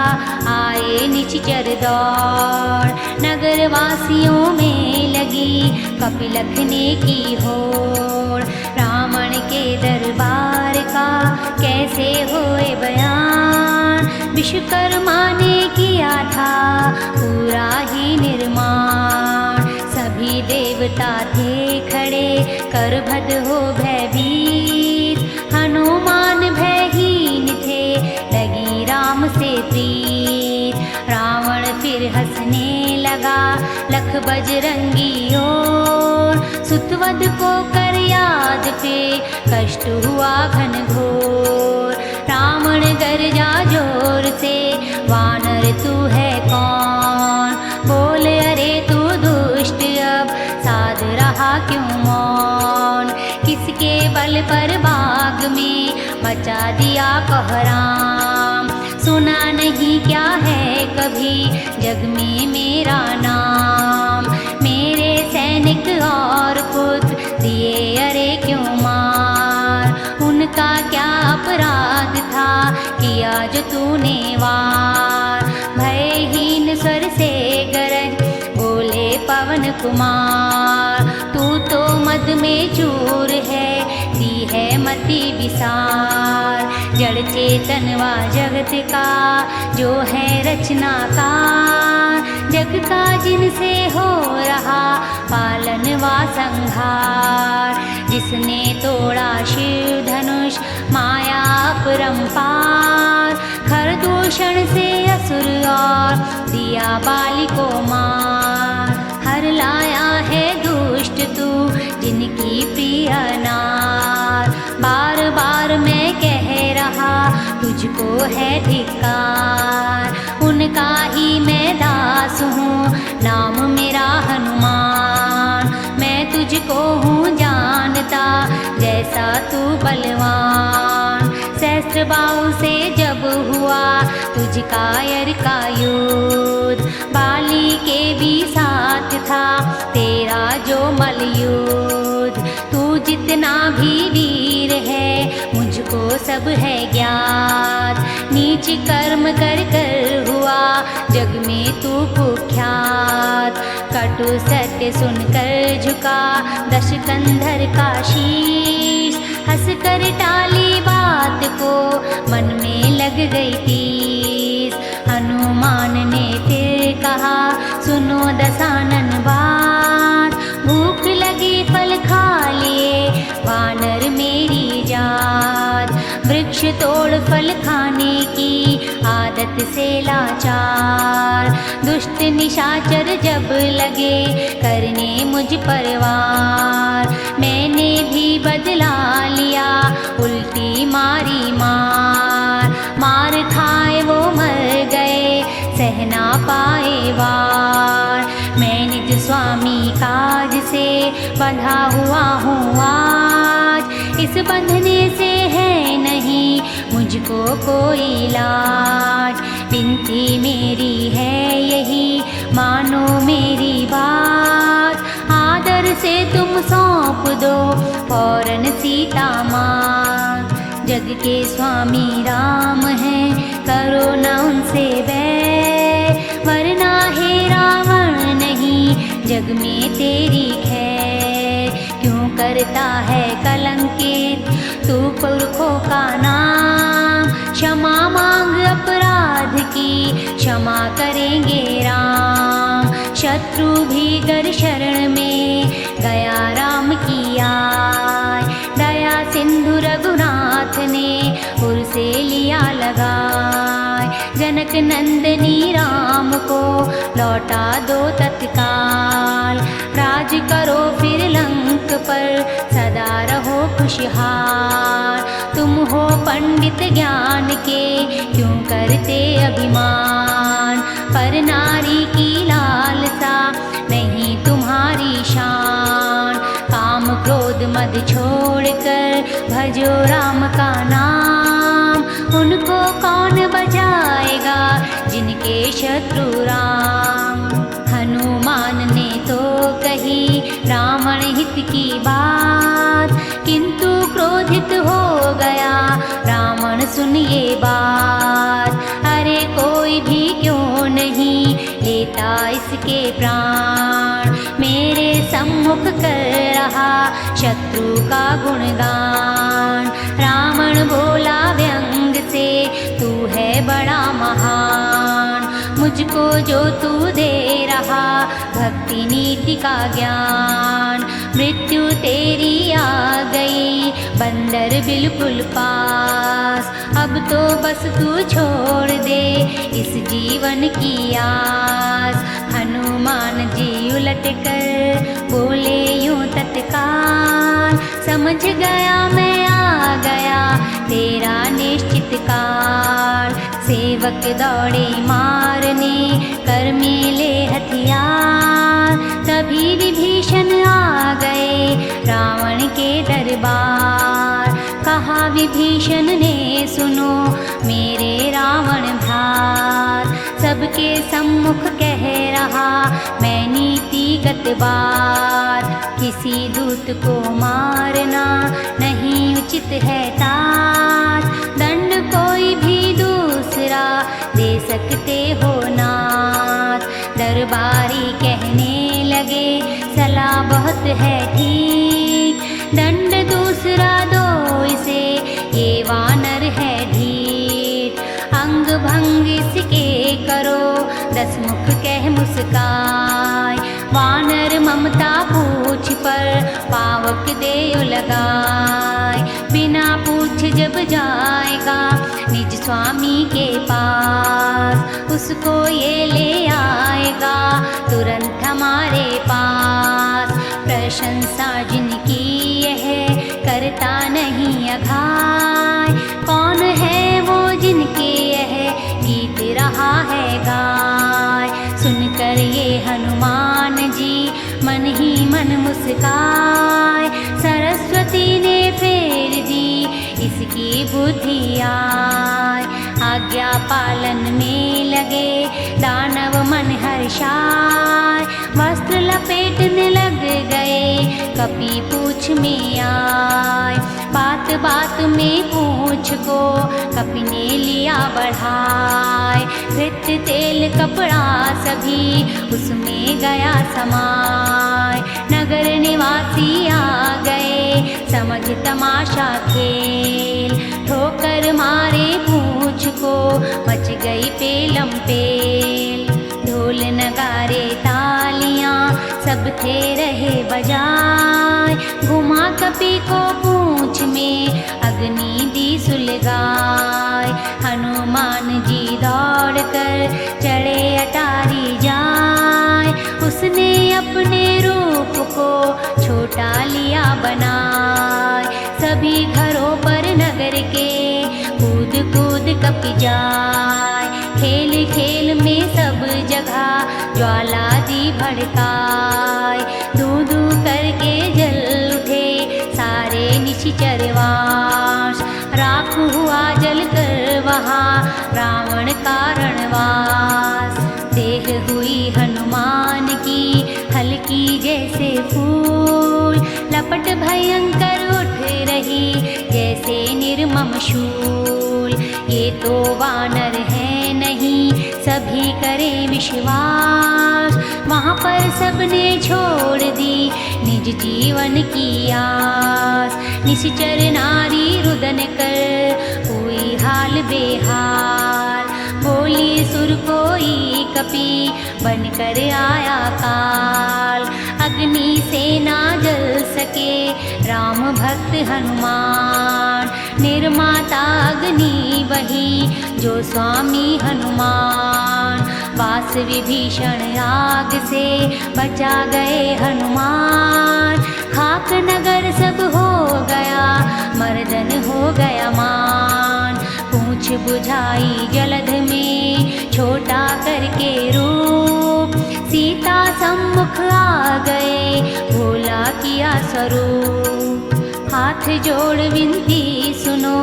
आए निश्चर दौड़, नगर वासियों में लगी कपि लखने की होड़। रावण के दरबार का कैसे होए बयान, विश्वकर्मा ने किया था पूरा ही निर्माण। सभी देवता थे खड़े करभद हो भयभीत, हनुमान भयहीन थे लगी राम से प्रीत। रावण फिर हंसने लगा लख बजरंगी ओर, सुतवद को कर याद पे कष्ट हुआ घनघोर। रावण गरजा जोर से वानर तू है कौन, बोल अरे तू दुष्ट अब साध रहा क्यों मौन। किसके बल पर बाग में मचा दिया कोहराम, सुना नहीं क्या है कभी जग में मेरा नाम। मेरे सैनिक और पुत्र दिए अरे क्यों मार, उनका क्या अपराध था किया जो तूने वार। भयहीन स्वर से गरज बोले पवन कुमार, तू तो मद में चूर है दी है मति विसार। जड़ चेतन व जगत का जो है रचनाकार, जग का जिनसे हो रहा पालन व संहार। जिसने तोड़ा शिव धनुष माया अपरंपार, खरदूषण से असुर और दिया बाली को मार। हर लाया है दुष्ट तू जिनकी प्रिय नार, बार बार मैं कह रहा तुझको है धिक्कार। उनका ही मैं दास हूँ नाम मेरा हनुमान, मैं तुझको हूँ जानता जैसा तू बलवान। सहस्त्र बाहु से जब हुआ तुझ कायर का युद्ध, बाली के भी साथ था तेरा जो मलयुद्ध। तू जितना भी वीर है मुझको सब है ज्ञात, नीच कर्म कर कर हुआ जग में तू कुख्यात। कटु सत्य सुनकर झुका दश कंधर का शीश, हंस कर टाली बात को मन में लग गई तीस। हनुमान ने फिर कहा सुनो दशानन बात, भूख लगी फल खा लिए वानर मेरी जात। वृक्ष तोड़ फल खाने की आदत से लाचार, दुष्ट निशाचर जब लगे करने मुझ पर वार। मैंने भी बदला लिया उल्टी मारी मार, मार खाए वो मर गए सह ना पाए वार। मैं निज स्वामी काज से बंधा हुआ हूँ आज, इस बंधने से है नहीं मुझको कोई लाज। विनती मेरी है यही मानो मेरी बात, आदर से तुम सौंप दो फौरन सीता माँ। जग के स्वामी राम हैं करो न उनसे बैर, वरना हे रावण नहीं जग में तेरी खैर। क्यों करता है कलंकित तू पुरखों का नाम, क्षमा मांग अपराध की क्षमा करेंगे राम। शत्रु भी गर शरण में गया राम की आय, दया सिंधु रघुनाथ ने उर से लिया लगाए। जनक नंदनी राम को लौटा दो तत्काल, राज करो फिर लंक पर सदा रहो खुशहाल। तुम हो पंडित ज्ञान के क्यों करते अभिमान, पर नारी की लालसा नहीं तुम्हारी शान। काम क्रोध मद छोड़कर भजो राम का नाम, उनको कौन बचाएगा जिनके शत्रु राम। हनुमान ने तो कही रावण हित की बात, किंतु क्रोधित हो गया रावण सुन ये बात। अरे कोई भी क्यों नहीं लेता इसके प्राण, मेरे सम्मुख कर रहा शत्रु का गुणगान। रावण बोला व्यंग से तू है बड़ा महान, मुझको जो तू दे रहा भक्ति नीति का ज्ञान। मृत्यु तेरी आ गई बंदर बिल्कुल पास, अब तो बस तू छोड़ दे इस जीवन की आस। हनुमान जी उलट कर बोले यूं तत्काल, समझ गया मैं आ गया तेरा निश्चित काल। सेवक दौड़े मारने कर मेले हथियार, तभी विभीषण आ गए रावण के दरबार। कहा विभीषण ने सुनो मेरे रावण भार, सबके सम्मुख कह रहा मैं नीतिगत बात। किसी दूत को मारना नहीं उचित है तात, दंड कोई भी दूसरा दे सकते हो नाथ। दरबारी कहने लगे सलाह बहुत है ठीक, दंड दूसरा दो इसे ये वानर है ढीठ। अंग भंग इसके करो 10 मुख कह मुस्कान, मुस्काय। वानर ममता पूछ पर पावक देव लगाए। बिना पूछ जब जाएगा निज स्वामी के पास, उसको ये ले आएगा तुरंत हमारे पास। प्रशंसा जिनकी यह करता नहीं अघाय, कौन है वो जिनके यह गीत रहा है गाय। सुनकर ये हनुमान जी मन ही मन मुस्काए। सरस्वती ने फेर दी इसकी बुद्धि आय। आज्ञा पालन में लगे दानव मन हर्षाय। वस्त्र लपेटने लग गए कपि पूछ में आए। बात बात में पूछ को कपि ने लिया बढ़ाए। धृत तेल कपड़ा सभी उसमें गया समाय। नगर निवासी आ गए समझ तमाशा खेल। ठोकर मारे पूछ को मच गई पेलम पेल। ढोल नगारे तालियां सब थे रहे बजाए। घुमा कपि को पूछ में अग्नि दी सुलगाए। हनुमान जी दौड़ कर चढ़े अटारी जाए। उसने अपने रूप को छोटा लिया बनाए। सभी घरों पर नगर के कूद कूद कपि जाए। खेल खेल में सब जगह ज्वाला दी भड़काए। दू दू करके जल उठे सारे निशिचरवास। राख हुआ जल कर वहाँ रावण का रणवास। देह हुई हनुमान की हल्की जैसे फूल। लपट भयंकर उठ रही जैसे निर्मम शूल। ये तो वानर है नहीं सभी करें विश्वास। वहाँ पर सबने छोड़ दी निज जीवन की आस। निश्चर नारी रुदन कर हुई हाल बेहाल। बोली सुर कोई कपि बनकर आया काल। अग्नि से ना जल सके राम भक्त हनुमान। निर्माता अग्नि वही जो स्वामी हनुमान। वास विभीषण आग से बचा गए हनुमान। खाक नगर सब हो गया मर्दन हो गया मान। पूछ बुझाई जलध में छोटा करके रूप। सीता सम्मुख आ गए भोला किया स्वरूप। हाथ जोड़ विनती सुनो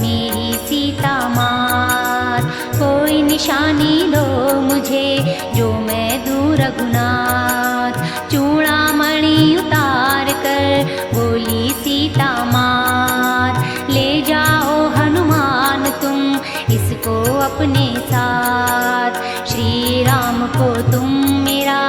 मेरी सीता मात। कोई निशानी दो मुझे जो मैं दूँ रघुनाथ। चूड़ामणि उतार कर बोली सीता मात। ले जाओ हनुमान तुम इसको अपने साथ। श्री राम को तुम मेरा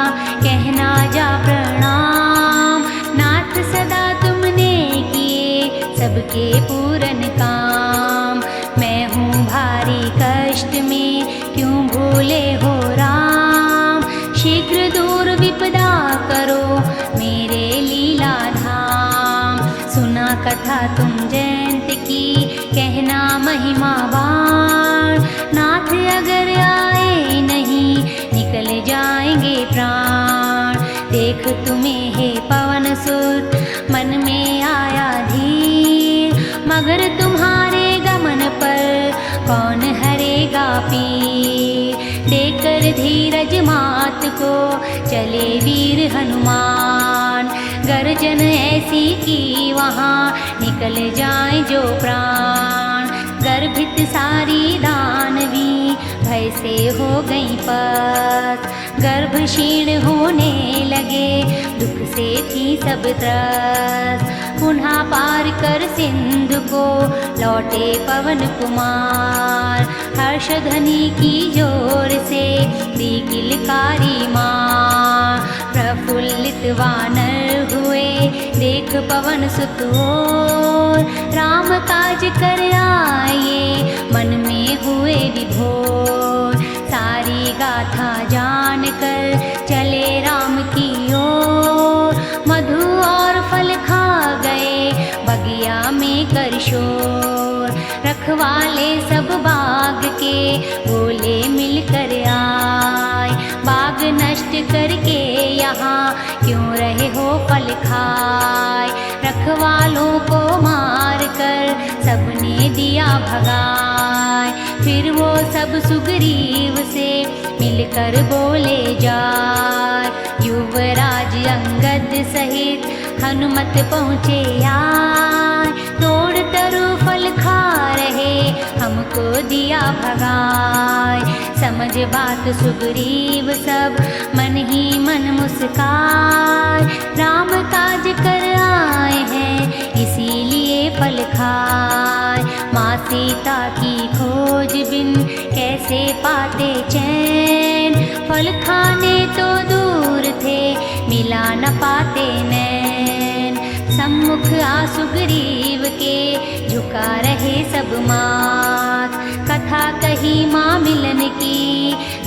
कहना जा प्रणाम। नाथ सदा तुमने किए सबके पूरन काम। मैं हूँ भारी कष्ट में क्यों भूले हो राम। शीघ्र दूर विपदा करो मेरे लीला धाम। सुना कथा तुम जयंत की कहना महिमा बाण। नाथ अगर आए नहीं निकल जाएंगे प्राण। देख तुम्हें हे पवन सुत मन में आया धीर। मगर तुम्हारे गमन पर कौन हरेगा पीर। देकर धीरज मात को चले वीर हनुमान। गर्जन ऐसी की वहाँ निकल जाए जो प्राण। गर्भित सारी दानवी भय से हो गई पत। गर्भ क्षीण होने लगे दुख से थी सब त्रस्त। पुनः पार कर सिंधु को लौटे पवन कुमार। हर्षध्वनि की जोर से दी किलकारी माँ। प्रफुल्लित वानर हुए देख पवन सुत ओर। राम काज कर आए मन में हुए विभोर। सारी गाथा जान कर चले राम की ओर। मधु और फल खा गए बगिया में कर शोर। रखवाले सब बाग के बोले मिलकर आए, बाग नष्ट करके यहाँ क्यों रहे हो फल खाए। रखवालों को मार कर सबने दिया भगाए। फिर वो सब सुग्रीव से मिलकर बोले जाए। युवराज अंगद सहित हनुमत पहुँचे आए। तोड़ तरु फल खा रहे हमको दिया भगाए। समझ बात सुग्रीव सब मन ही मन मुस्काए। राम काज कर आए हैं इसीलिए फल खाए। माँ सीता की खोज बिन कैसे पाते चैन। फल खाने तो दूर थे मिला न पाते नैन। सम्मुख आ सुग्रीव के झुका रहे सब माथ। कथा कही माँ मिलन की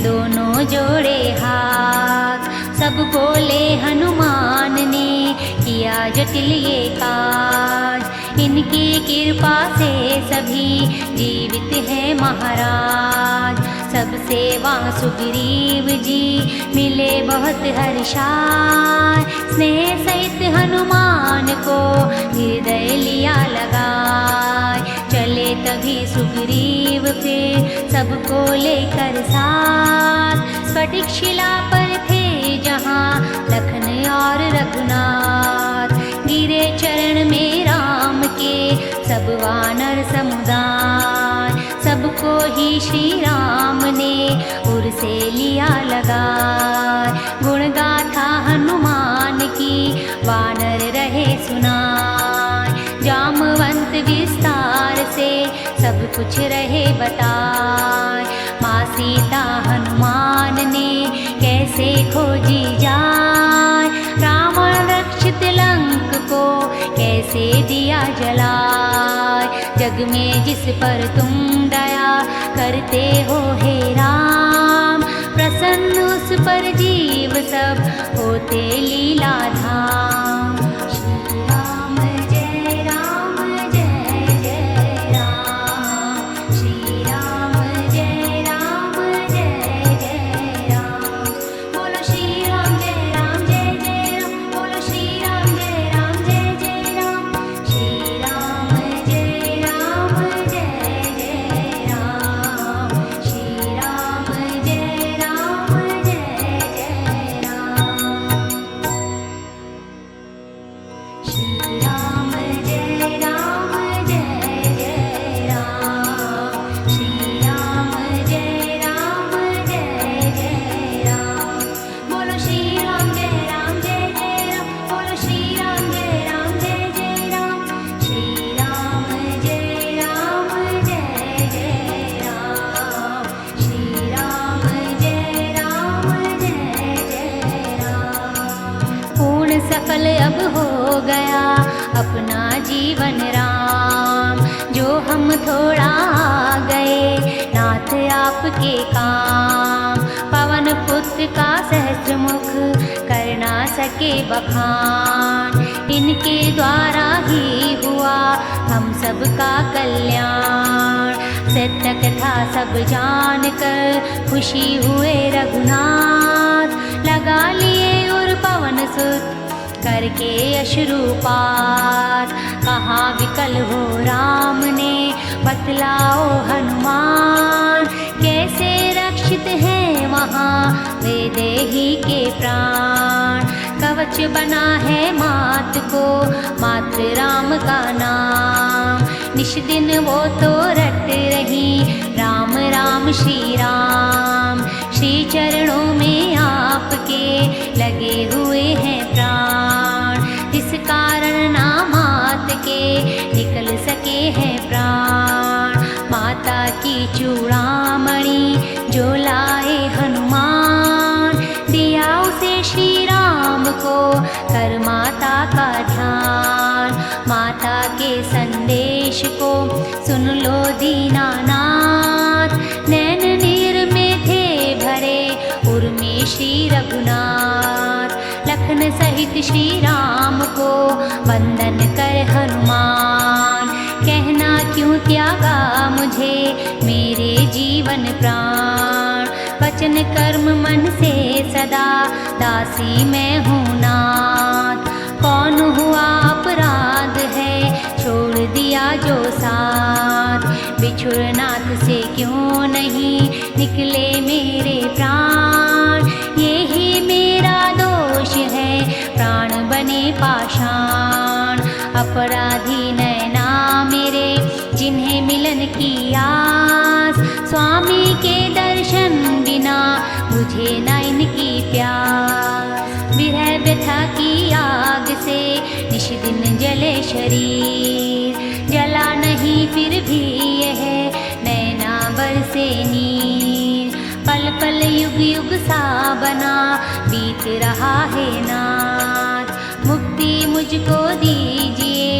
दोनों जोड़े हाथ। सब बोले हनुमान ने किया जटिल ये काज। इनकी कृपा से सभी जीवित है महाराज। सबसे वहाँ सुग्रीव जी मिले बहुत हर्षाय। स्नेह सहित हनुमान को हृदय लिया लगाए। चले तभी सुग्रीव फिर सबको लेकर साथ। स्फटिक शिला पर थे जहाँ लखन और रघुनाथ। गिरे चरण में राम के सब वानर समुदाय। सबको ही श्री राम ने उर से लिया लगाए। गुण गाथा हनुमान की वानर रहे सुनाए। जामवंत विस्तार से सब कुछ रहे बताए। माँ सीता हनुमान ने कैसे खोजी जाए। रावण रक्षित लंक को कैसे दिया जलाए। जग में जिस पर तुम दया करते हो हे राम। प्रसन्न उस पर जीव सब होते लीला धाम। श्री राम जय राम जय जय राम। श्री राम जय जय राम। बोलो श्री राम जय राम बोलो श्री राम जय राम श्री राम जय राम जय राम। श्री राम जय राम जय राम। श्री राम जय राम जय राम। श्री राम जय राम। बोलो श्री राम जय राम बोलो श्री राम जय राम श्री राम जय राम जय राम। श्री राम जय राम। पूर्ण सफल अब हो गया अपना जीवन राम। जो हम थोड़ा आ गए नाथ आपके काम। पवन पुत्र का सहस्त्र मुख कर ना सके बखान। इनके द्वारा ही हुआ हम सबका कल्याण। सत्य कथा सब जान कर खुशी हुए रघुनाथ। लगा लिए उर पवन सुत करके अश्रुपात। कहाँ विकल हो राम ने बतलाओ हनुमान। कैसे रक्षित हैं वहाँ वैदेही के प्राण। कवच बना है मात को मात्र राम का नाम। निश दिन वो तो रट रही राम राम श्री राम। श्री चरणों में आपके लगे हुए हैं प्राण। जिस कारण ना मात के निकल सके हैं प्राण। माता की चूड़ामणि जो लाए हनुमान। दिया उसे श्री राम को कर माता का ध्यान। माता के संदेश को सुन लो दीनानाथ। नैन नीर में थे भरे श्री रघुनाथ। लखन सहित श्री राम को वंदन कर हनुमान, कहना क्यों त्यागा मुझे मेरे जीवन प्राण। वचन कर्म मन से सदा दासी मैं हूँ नाथ। कौन हुआ अपराध है छोड़ दिया जो साथ, बिछुड़नाथ से क्यों नहीं निकले मेरे प्राण। यही मेरा दोष है प्राण बने पाषाण। अपराधी नैना मेरे जिन्हें मिलन की आस, स्वामी के दर्शन बिना बुझे न इनकी प्यास। विरह व्यथा की आग से निश दिन जले शरीर, जला नहीं फिर भी यह नैना बरसे नीर। पल पल युग युग सा बना बीत रहा है नाथ। मुक्ति मुझको दीजिए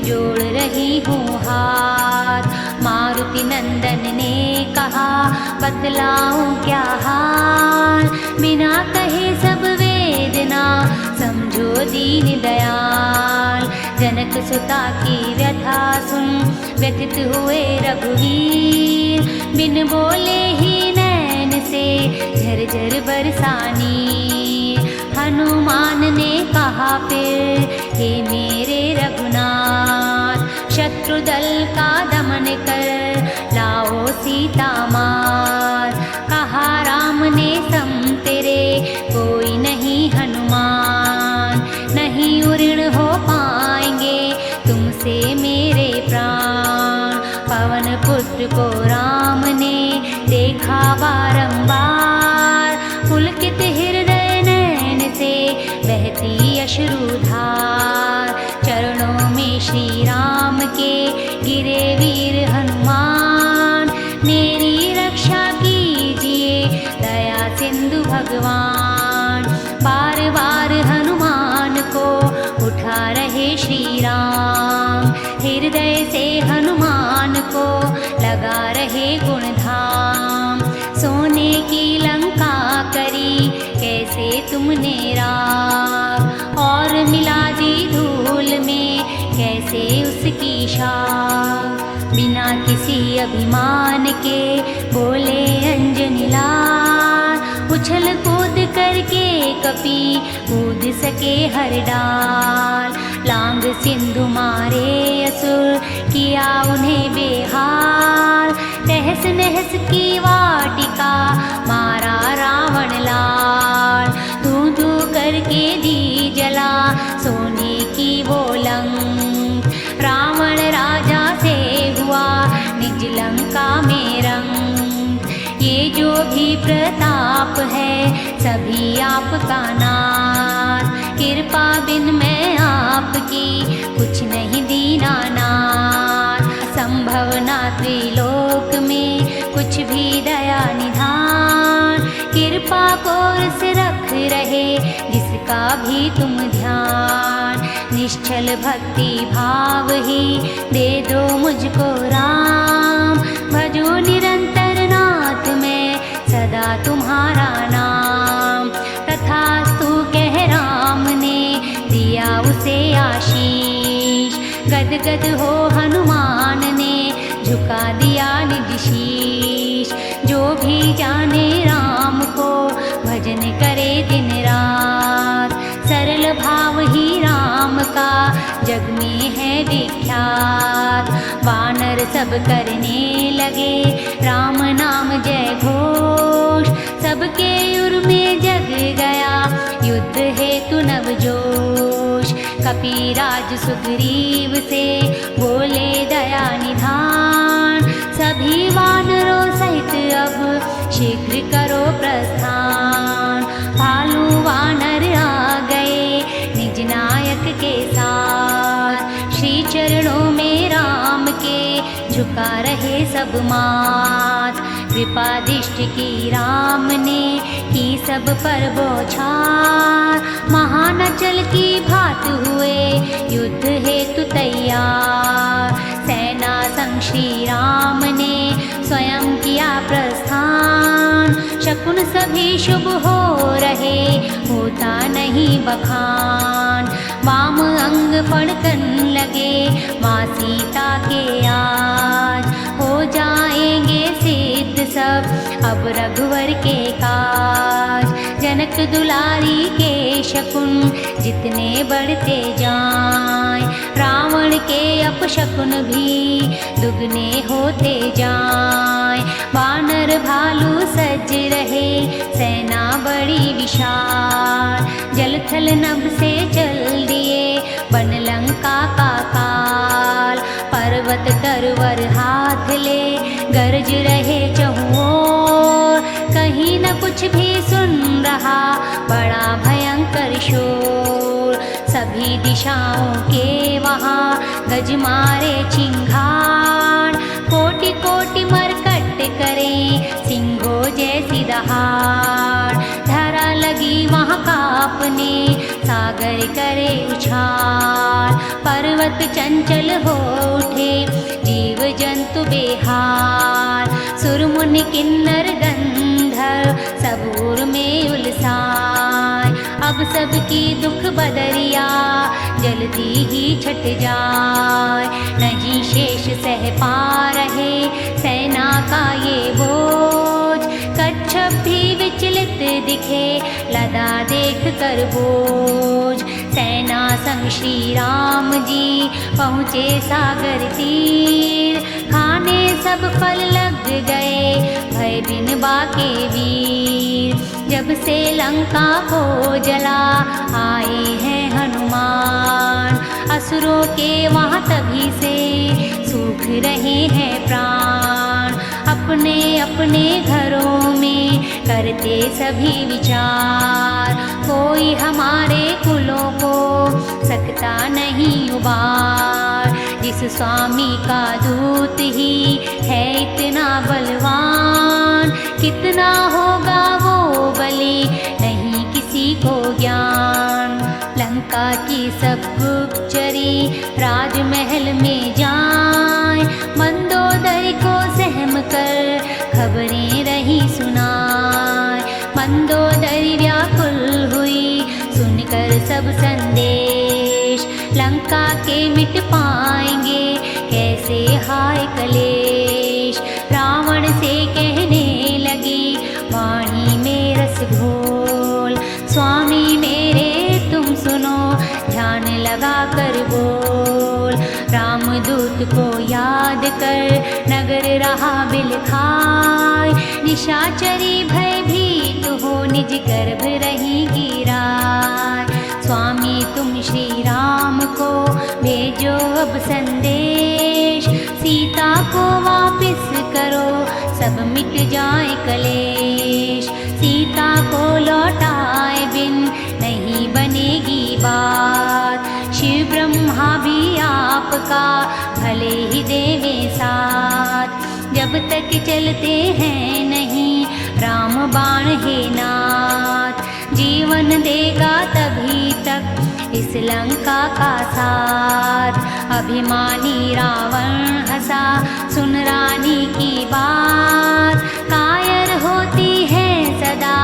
जोड़ रही हूँ हाथ। मारुति नंदन ने कहा बतलाऊं क्या हाल, बिना कहे सब वेदना समझो दीन दयाल। जनक सुता की व्यथा सुन व्यथित हुए रघुवीर, बिन बोले ही नैन से झरझर बरसानी। हनुमान ने कहा फिर हे मेरे रघुनाथ, शत्रु दल का दमन कर लाओ सीता मात। कहा राम ने सम तेरे कोई नहीं हनुमान, नहीं उऋण हो पाएंगे तुमसे मेरे प्राण। पवन पुत्र को राम ने देखा बारंबार, पुलकित हृदय नैन से बहती अश्रुधार। चरणों में श्री राम के गिरे वीर हनुमान, मेरी रक्षा कीजिए दया सिंधु भगवान। बार बार हनुमान को उठा रहे श्री राम, हृदय से हनुमान को लगा रहे गुणधाम। सोने की लंका करी कैसे तुमने राख, और मिला दी धूल में कैसे उसकी शाख। बिना किसी अभिमान के बोले अंजनी लाल, उछल कूद करके कपी कूद सके हर डाल। लांग सिंधु मारे असुर किया उन्हें बेहाल, तहस नहस की वाटिका मारा रावण लाल। धू धू करके दी जला सोने की वो लंक, रावण राजा से हुआ निज लंका में रंग। ये जो भी प्रताप है सभी आपका नाथ, कृपा बिन मैं आपकी कुछ नहीं दीनानाथ। संभव ना त्रिलोक में कुछ भी दया निधान, कृपा को से रख रहे जिसका भी तुम ध्यान। निश्चल भक्ति भाव ही दे दो मुझको राम, भजो निरंतर नाथ मैं सदा तुम्हारा नाम। तथास्तु कह राम ने दिया उसे आशीष, गद गद हो हनुमान ने झुका दिया निज शीश। जो भी जाने राम को भजन करे दिन रात, सरल भाव ही राम का जग में है विख्यात। वानर सब करने लगे राम नाम जय घोष, सबके उर में जग गया युद्ध हेतु नव जोश। कपिराज सुग्रीव से बोले दया निधान, सभी वानरों सहित अब शीघ्र करो प्रस्थान। भालू वानर आ गए निज नायक के साथ, श्री चरणों में राम के झुका रहे सब मात। कृपा दृष्टि की राम ने की सब पर बौछार, महानचल की भात हुए युद्ध हेतु तैयार। सेना संग श्री राम ने स्वयं किया प्रस्थान। शकुन सभी शुभ हो रहे, होता नहीं बखान। वाम अंग फड़कन लगे, माँ सीता के आज। हो जाएंगे सिद्ध सब अब रघुवर के काज। जनक दुलारी के शकुन जितने बढ़ते जाएं, रावण के अपशकुन भी दुगने होते जाएं। वानर भालू सज रहे, सेना बड़ी विशाल। जल थल नभ से चल दिए, बन लंका का काल। पर्वत तरवर हाथ ले, गरज रहे चहुँ ओर। कहीं न कुछ भी सुन रहा, बड़ा भयंकर शोर। सभी दिशाओं के वहाँ गज मारे चिंगार। कोटि कोटि मरकट करे, सिंहों जैसी दहाड़। धरा लगी वहाँ काँपने, सागर करे उछाल। पर्वत चंचल हो उठे, जीव जंतु बेहाल। सुर मुनि किन्नर गंधर्व सब उर में उलसाए। अब सबकी दुख बदरिया जल्दी ही छट जाए। नहीं शेष सह पा रहे सेना का ये बोझ। कच्छप भी विचलित दिखे, लदा देख कर बोझ। सेना संग श्री राम जी पहुँचे सागर तीर। खाने सब फल लग गए, भय बिन बाके वीर। जब से लंका को जला, आए हैं हनुमान। असुरों के वहाँ तभी से सूख रहे हैं प्राण। अपने अपने घरों में करते सभी विचार। कोई हमारे कुलों को सकता नहीं उबार। जिस स्वामी का दूत ही है इतना बलवान, कितना होगा वो बलि नहीं किसी को ज्ञान। लंका की सब गुप्तचरी राजमहल में जाए। मंदोदरी को सहम कर खबरें रही सुनाए। मंदोदरी व्याकुल हुई सुनकर सब संदेश। लंका के मिट पाएंगे कैसे हाय कलेश। रावण से कहने लगी वाणी में रस घोल। स्वामी मेरे तुम सुनो, ध्यान लगा कर बोल। रामदूत को याद कर नगर रहा बिलखाय। निशाचरी भयभीत हो निज गर्भ रही गिराय। स्वामी तुम श्री राम को भेजो अब संदेश। सीता को वापिस करो, सब मिट जाए कलेश। सीता को लौटाए बिन नहीं बनेगी बात। शिव ब्रह्मा भी आपका भले ही देवे साथ। जब तक चलते हैं नहीं राम बाण हे नाथ। जीवन देगा तभी तक इस लंका का साथ। अभिमानी रावण हंसा सुन रानी की बात। कायर होती है सदा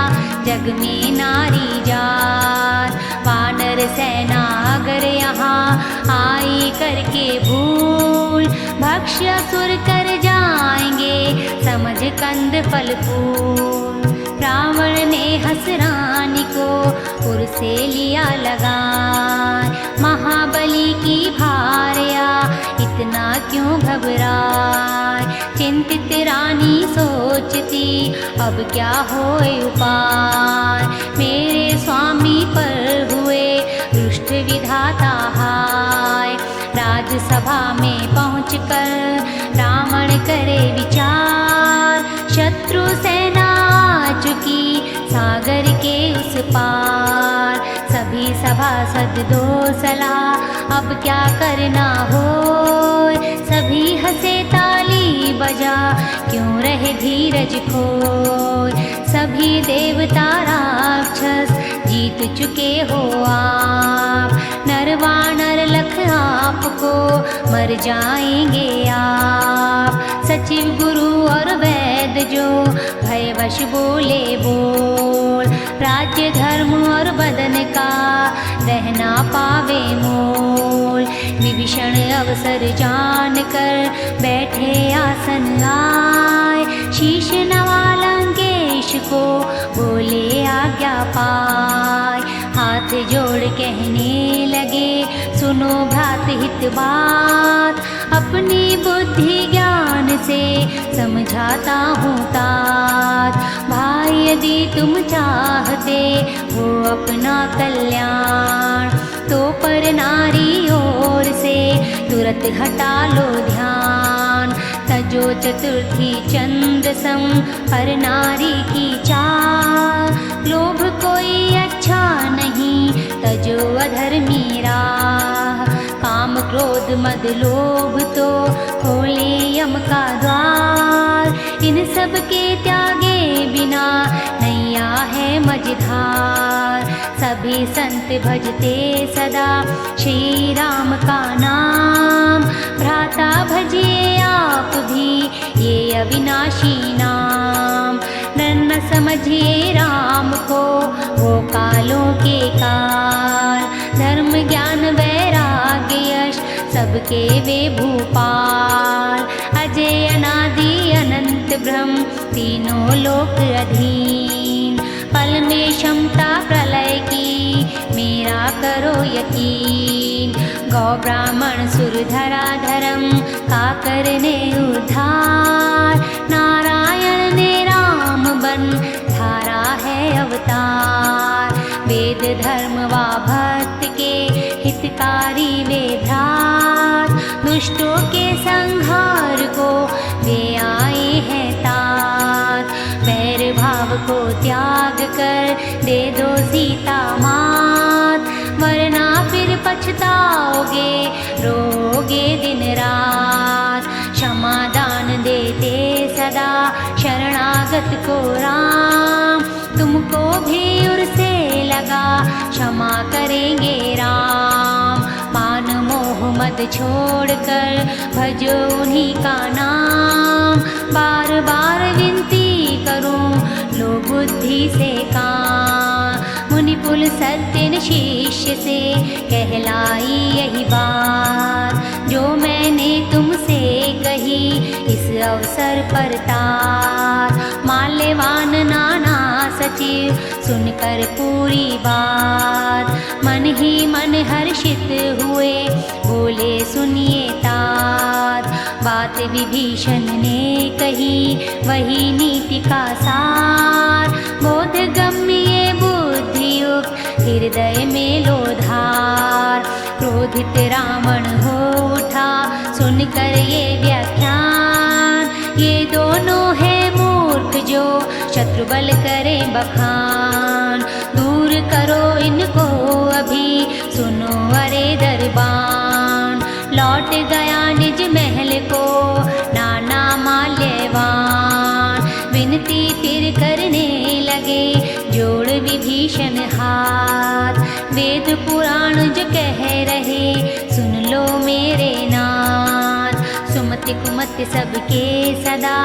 जग में नारी जात। वानर सेना अगर यहाँ आई करके भूल, भक्ष्य असुर कर जाएंगे समझ कंद फल फूल। रावण ने हंस रानी को उर से लिया लगाए। महाबली की भार्या इतना क्यों घबराए। चिंतित रानी सोचती अब क्या होए उपाय। मेरे स्वामी पर हुए दुष्ट विधाता हाय। राजसभा में पहुँचकर रावण करे विचार। शत्रु सेना आ चुकी सागर के उस पार। सभी सभासद दो सलाह अब क्या करना हो। सभी हंसे ताली बजा क्यों रहे धीरज खोए। सभी देवता राक्षस जीत चुके हो आप। नरवानर लख आपको मर जाएंगे आप। सचिव गुरु और वैद्य जो भयवश बोले बोल, राज्य धर्म और बदन का रहना पावे मोल। विभीषण अवसर जान कर बैठे आसन आए, शीश नवा लंकेश को बोले आज्ञा पाए। हाथ जोड़ कहने लगे सुनो भ्रात हित बात, अपनी बुद्धि ज्ञान से समझाता हूँ तात। भाई यदि तुम चाहते हो अपना कल्याण, तो पर नारी ओर से तुरंत हटा लो ध्यान। तजो चतुर्थी चंद सम पर नारी की चाह, लोभ कोई अच्छा नहीं तजो अधर्मी राह। काम क्रोध मद लोभ तो खोले यम का द्वार, इन सब के त्यागे बिना नैया है मझधार। सभी संत भजते सदा श्री राम का नाम, भ्राता भजिए आप भी ये अविनाशी नाम। न समझिए राम को वो कालों के काल, धर्म ज्ञान वैराग्य यश सबके वे भूपाल। अजय अनादि अनंत ब्रह्म तीनों लोक अधीन, पल में क्षमता प्रलय की मेरा करो यकीन। गौ ब्राह्मण सुर धरा धर्म का करने उद्धार, नारायण ने राम बन धारा है अवतार। वेद धर्म व भक्त के हितकारी वे भ्रात, दुष्टों के संहार को वे आए हैं तात। वैर भाव को त्याग कर दे दो सीता मात, वरना फिर पछताओगे रोगे दिन रात। क्षमा दान देते सदा शरणागत को राम, तुमको भी उरसे लगा क्षमा करेंगे राम। मान मोह मद छोड़कर भजो उन्हीं का नाम, बार बार विनती करूं लो बुद्धि से काम। मुनि पुल सत्य शिष्य से कहलाई यही बात, जो मैंने तुमसे कही इस अवसर पर तात। माल्यवान नाना सचिव सुनकर पूरी बात, मन ही मन हर्षित हुए बोले सुनिए तात। बात विभीषण ने कही वही नीति का सार, बोध गम्य बुद्धियुक्त हृदय में लो धार। क्रोधित रावण हो उठा सुनकर ये व्याख्यान, ये दोनों है मूर्ख जो शत्रु बल करे बखान। दूर करो इनको अभी सुनो अरे दरबान, लौट गया निज महल को नाना माल्यवान। विनती फिर करने लगे जोड़ विभीषण हाथ, वेद पुराण जो कह रहे सुन लो मेरे नाथ। सुमति कुमति सबके सदा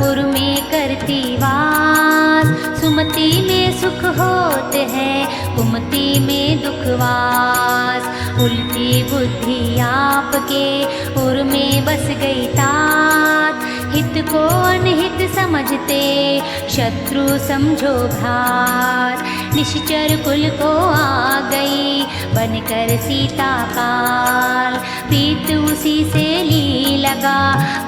उर में करती वास, सुमति में सुख होते हैं कुमति में दुखवास। उल्टी बुद्धि आपके उर में बस गई तात, हित को अनहित समझते शत्रु समझो घात। निश्चर कुल को आ गई बनकर सीता काल, प्रीत उसी से ली लगा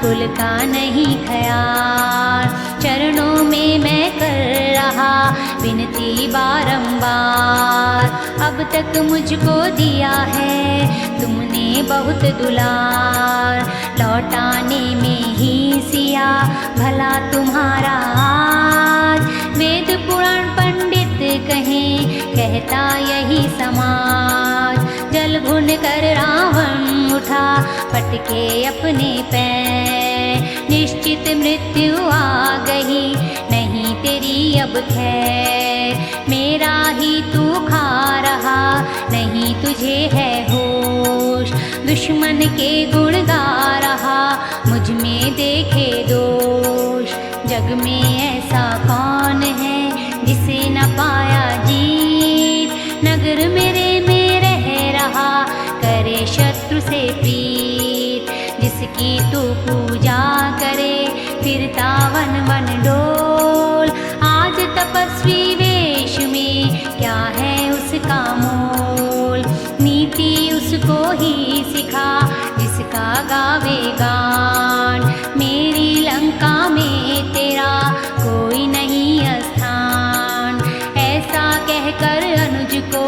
कुल का नहीं ख्याल। चरणों में मैं कर रहा विनती बारंबार, अब तक मुझको दिया है तुमने बहुत दुलार। लौटाने में ही सिया भला तुम्हारा आज, वेद पुराण पंडित कहें कहता यही समाज। जल भुन कर रावण उठा पटके अपने पैर, निश्चित मृत्यु आ गई नहीं तेरी अब खैर। मेरा ही तू खा रहा नहीं तुझे है होश। दुश्मन के गुण गा रहा, मुझ में देखे दोष। जग में ऐसा कौन है जिसे न पाया जीत। नगर मेरे में रह रहा, करे शत्रु से प्रीत। जिसकी तू पूजा करे, फिरता वन वन डोल। आज तपस्वी वेश में क्या है उसका मोल। नीति उसको ही सिखा, जिसका गावे गान। मेरी लंका में तेरा कोई नहीं स्थान। ऐसा कहकर अनुज को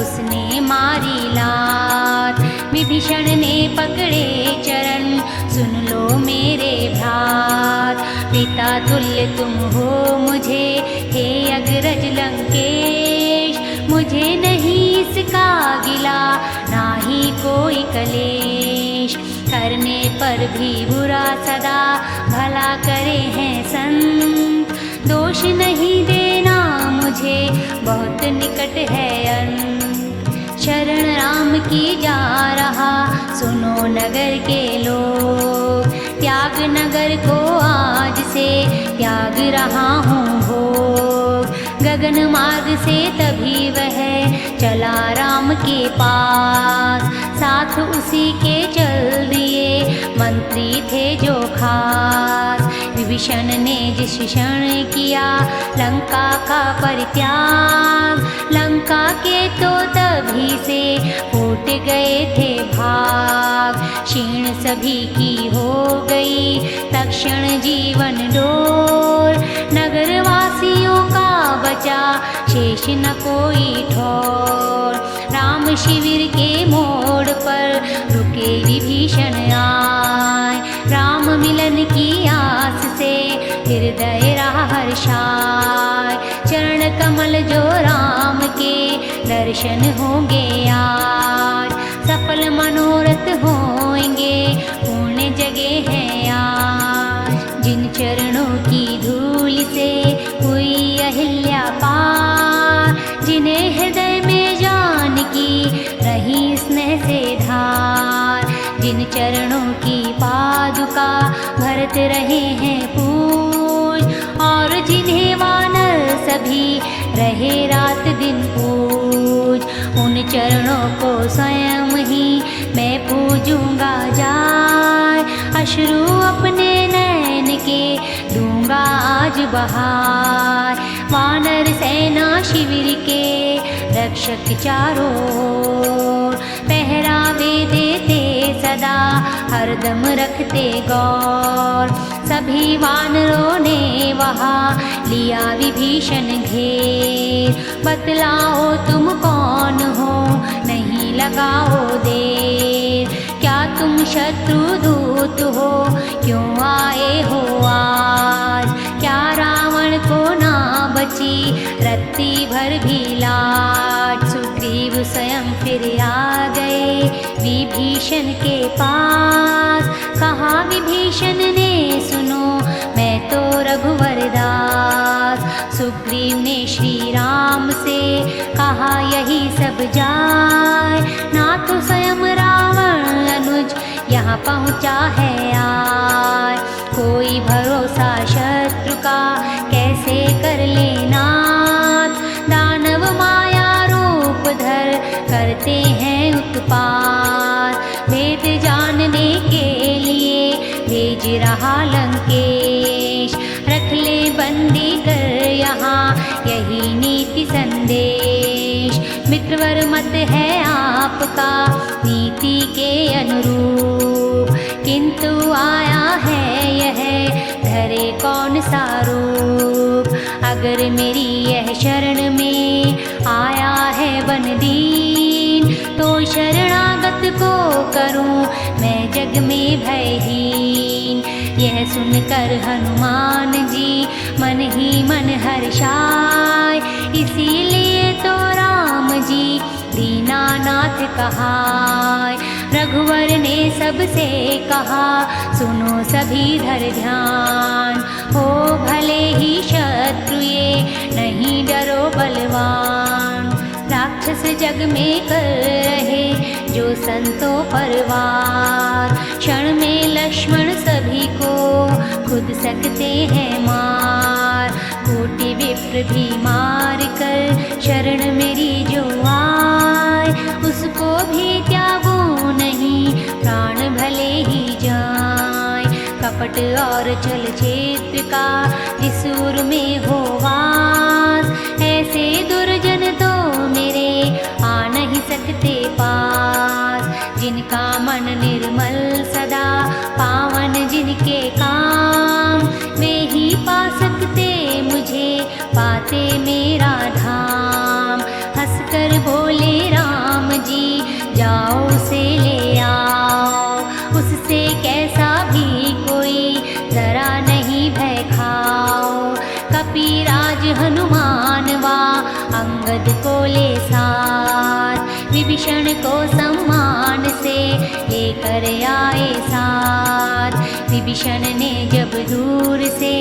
उसने मारी लात। विभीषण ने पकड़े चरण, सुन लो मेरे भ्रात। पिता तुल्य तुम हो मुझे, हे अग्रज लंकेश। मुझे नहीं इसका गिला, ना ही कोई कलेश। करने पर भी बुरा सदा, भला करे हैं संत। दोष नहीं देना मुझे, बहुत निकट है अंत। शरण राम की जा रहा, सुनो नगर के लोग। त्याग नगर को आज से, त्याग रहा हूँ भोग। गगन मार्ग से तभी वह चला राम के पास। साथ उसी के चल दिए मंत्री थे जो खास। विभीषण ने जिस क्षण किया लंका का परित्याग। लंका के तो तभी से फूट गए थे भाग। क्षीण सभी की हो गई तक्षण जीवन डोर। नगर वासियों का बचा शेष न कोई ठोर। राम शिविर के मोड़ पर रुके विभीषण आए। राम मिलन की आस से हृदय रहा हर्षाय। चरण कमल जो राम के दर्शन होंगे आज। सफल मनोरथ होंगे, पुण्य जगे हैं आज। जिन चरणों की धूल से हुई अहिल्या पार। जिन्हें हृदय में जानकी रही स्नेह से धार। जिन चरणों की पादुका भरत रहे हैं पूज। और जिन्हें वानर सभी रहे रात दिन पूज। उन चरणों को स्वयं ही मैं पूजूंगा जाय। अश्रु अपने नैन के दूंगा आज बहार। वानर सेना शिविर के रक्षक चारों ओर। पहरावे देते सदा, हरदम रखते गौर। सभी वानरों ने वहाँ लिया विभीषण घेर। बतलाओ तुम कौन हो, नहीं लगाओ देर। क्या तुम शत्रु दूत हो, क्यों आए हो आज। क्या रावण को ना बची रत्ती भर भी लाज। सुग्रीव स्वयं फिर आ गए विभीषण के पास। कहा विभीषण ने सुनो, मैं तो रघुवर दास। सुग्रीव ने श्री राम से कहा यही सब जाय। ना तो स्वयं रावण अनुज यहाँ पहुँचा है आय। कोई भरोसा शत्रु का कैसे कर लेना। दानव माया रूप धर करते हैं उत्पात। भेद जानने के लिए भेज रहा लंकेश। रख ले बंदी कर यहाँ यही नीति संदेश। मित्रवर मत है आपका नीति के अनुरूप। किंतु आया है यह धरे कौन सा रूप। अगर मेरी यह शरण में आया है बंदीन। तो शरणागत को करूं मैं जग में भयहीन। यह सुनकर हनुमान जी मन ही मन हर्षाय। इसीलिए तो राम जी दीनानाथ कहाय। रघुवर ने सबसे कहा सुनो सभी धर ध्यान। हो भले ही शत्रु ये नहीं डरो बलवान। राक्षस राक्षस जग में कर रहे जो संतों पर वार। क्षण में लक्ष्मण सभी को खुद सकते हैं मार। कोटि विप्र भी मार कर शरण मेरी जो आए, उसको भी त्यागो नहीं प्राण भले ही जाए। कपट और छल क्षेत्र का जिसूर में हो वास, ऐसे दुर्जन तो मेरे आ नहीं सकते पास। जिनका मन निर्मल सदा पावन जिनके काम, वे ही पा सकते मुझे पाते मेरा धाम। हंसकर बोले राम जी जाओ उसे ले आओ, उससे कैसा भी कोई जरा नहीं भय खाओ। कपिराज हनुमान वा अंगद को ले साथ, विभीषण को सम्मान से लेकर आए साथ। विभीषण ने जब दूर से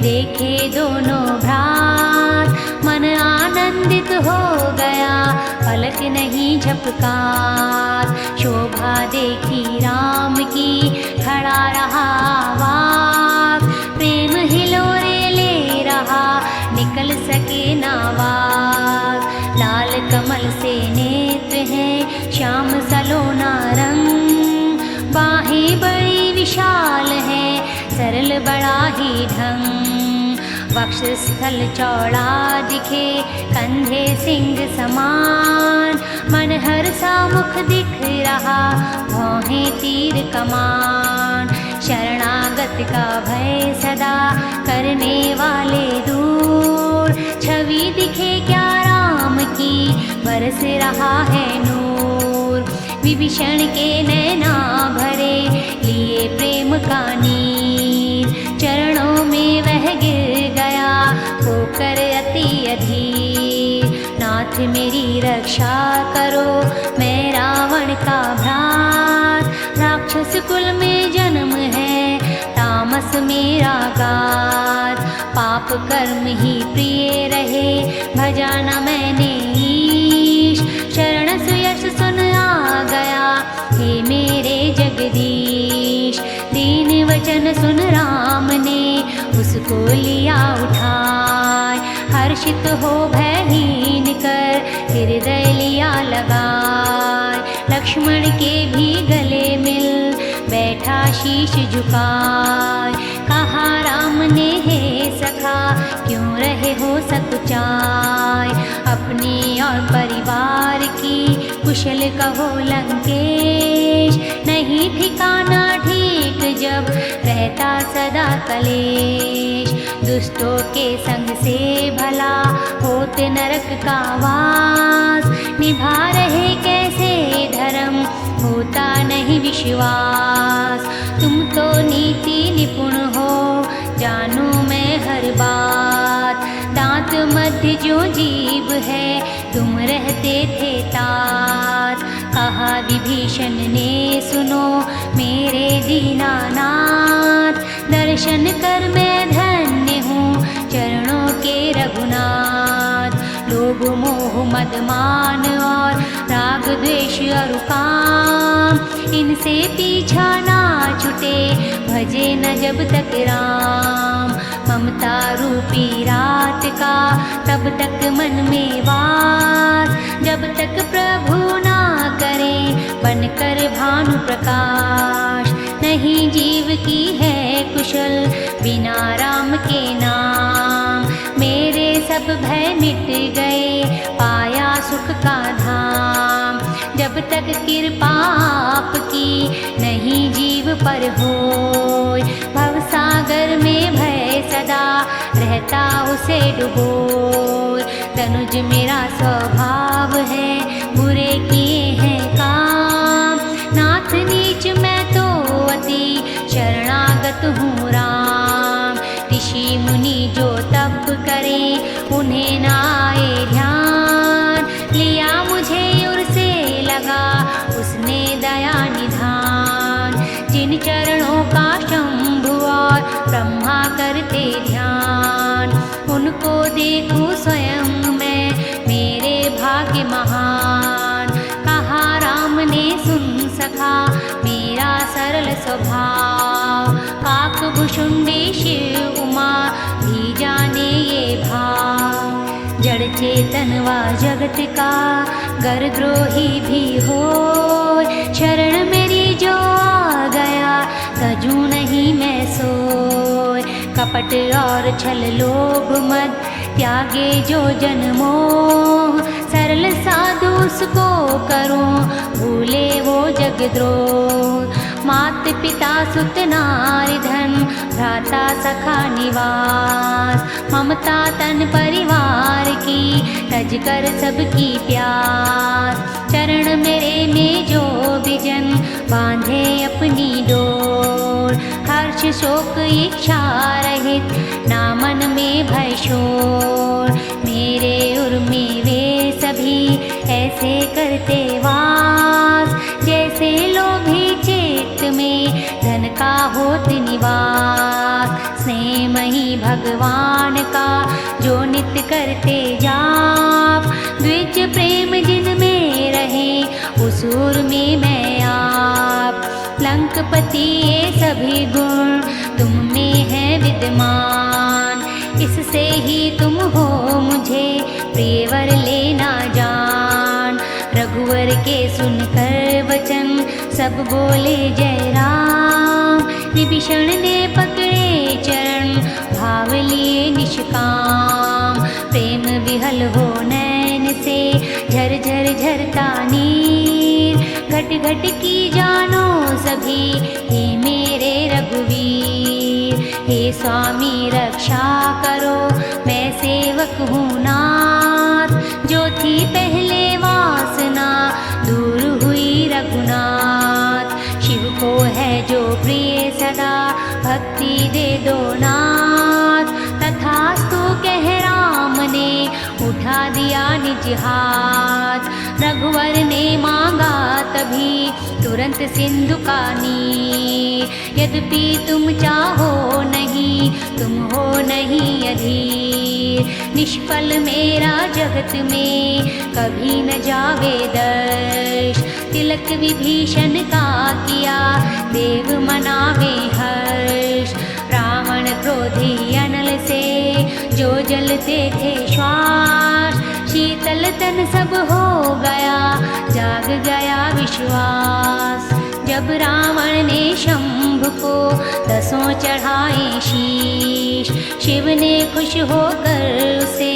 देखे दोनों भ्रात, मन आनंदित हो गया पलक नहीं झपकार। शोभा देखी राम की खड़ा रहा वाक, प्रेम हिलोरे ले रहा निकल सके ना वाक। लाल कमल से नेत्र है श्याम सलोना रंग, बाहें बड़ी विशाल है सरल बड़ा ही ढंग। वक्षस्थल चौड़ा दिखे कंधे सिंह समान, मनहर सा मुख दिख रहा भौहें तीर कमान। शरणागत का भय सदा करने वाले दूर, छवि दिखे क्या राम की बरस रहा है नूर। विभीषण के नैना भरे लिए प्रेम का नीर, चरणों में वह गिर गया होकर अति अधीर। नाथ मेरी रक्षा करो मैं रावण का भ्रात, राक्षस कुल में जन्म है तामस मेरा गात। पाप कर्म ही प्रिय रहे भजा न मैंने ईश, शरण सुयश सुन आ गया हे मेरे जगदीश। दीन वचन सुन राम ने उसको लिया उठाए, हर्षित हो भयहीन कर हृदय लिया लगाए। लक्ष्मण के भी गले मिल बैठा शीश झुकाए, कहा राम ने हे सखा क्यों रहे हो सकुचाए। अपने और परिवार की कुशल कहो लंकेश, नहीं ठिकाना ठीक जब रहता सदा कलेश। दुष्टों के संग से भला होते नरक का वास, निभा रहे कैसे धर्म होता नहीं विश्वास। तुम तो नीति निपुण हो जानू मैं हर बात, दांत मध्य जो जीव है तुम रहते थे तात। कहा विभीषण ने सुनो मेरे दीनानाथ, दर्शन कर मैं धन्य हूँ चरणों के रघुनाथ। लोभ मोह मद मान और राग द्वेष और काम, इनसे पीछा ना छुटे भजे न जब तक राम। ममता रूपी रात का तब तक मन में वास, जब तक प्रभु ना करे बनकर भानु प्रकाश। नहीं जीव की है कुशल बिना राम के नाम, मेरे सब भय मिट गए पाया सुख का धाम। जब तक कृपा आपकी नहीं जीव पर होय, भवसागर में भय सदा रहता उसे डुबोय। तनुज मेरा स्वभाव है बुरे किए हैं काम, नाथ नीच मैं तो अति शरणागत हूँ राम। ऋषि मुनि जो तप करे उन्हें ना आए ध्यान, लिया मुझे उर से लगा उसने दया निधान। जिन चरणों का शंभु और ब्रह्मा करते ध्यान, उनको देखूं स्वयं मैं मेरे भाग्य महान। स्वभाव। काकभुषुंडी शिव उमा भी जाने ये भाव। जड़ चेतन वा जगत का गर्भद्रोही भी हो, शरण मेरी जो आ गया तजू नहीं मैं सोय। कपट और छल लोभ मद त्यागे जो जन्मो, सरल साधु उसको करूं भूले वो जगद्रोह। मात पिता सुत नारी धन भ्राता सखा निवास, ममता तन परिवार की तज कर सबकी प्यास। चरण मेरे में जो विजन बांधे अपनी डोर, हर्ष शोक इच्छा रहित ना मन में भय शोर। मेरे उर में वे सभी ऐसे करते वास, जैसे लोभी चित्त में धन का होत निवास। स्नेह ही भगवान का जो नित्य करते जाप, द्विज प्रेम जिनमें रहे उसूर में मैं आप। लंकपति ये सभी गुण तुम में है विद्यमान, इससे ही तुम हो मुझे प्रियवर लेना जान। रघुवर के सुनकर वचन सब बोले जय राम, विभीषण ने पकड़े चरण भाव लिए निष्काम। प्रेम विहल हो नैन से झर झर झरता नीर, घट घट की जानो सभी हे मेरे रघुवीर। हे स्वामी रक्षा करो मैं सेवक हूँ नाथ, जो थी पहले वासना दूर हुई रघुनाथ। शिव को है जो प्रिय सदा भक्ति दे दो नाथ, तथास्तु कह राम ने उठा दिया निज हाथ। रघुवर ने मांगा तभी तुरंत सिंधु का नीर, यद्यपि तुम चाहो नहीं तुम हो नहीं अधीर। निष्फल मेरा जगत में कभी न जावे दर्श, तिलक विभीषण का किया देव मनावे हर्ष। रावण क्रोधी अनल से जो जलते थे श्वास, शीतल तन सब हो गया जाग गया विश्वास। जब रावण ने शंभु को 10 चढ़ाए शीश, शिव ने खुश होकर उसे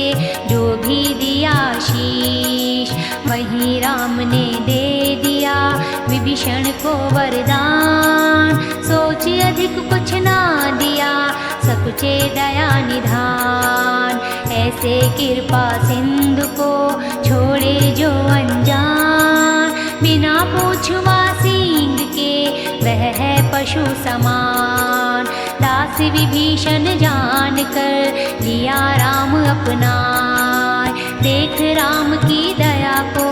जो भी दिया शीश। वहीं राम ने दे दिया विभीषण को वरदान, सोच अधिक कुछ ना दिया सकुचे दया निधान। ऐसे कृपा सिंधु को छोड़े जो अनजान, बिना पूछवा सींग के वह है पशु समान। दास विभीषण जान कर लिया राम अपनाए, देख राम की दया को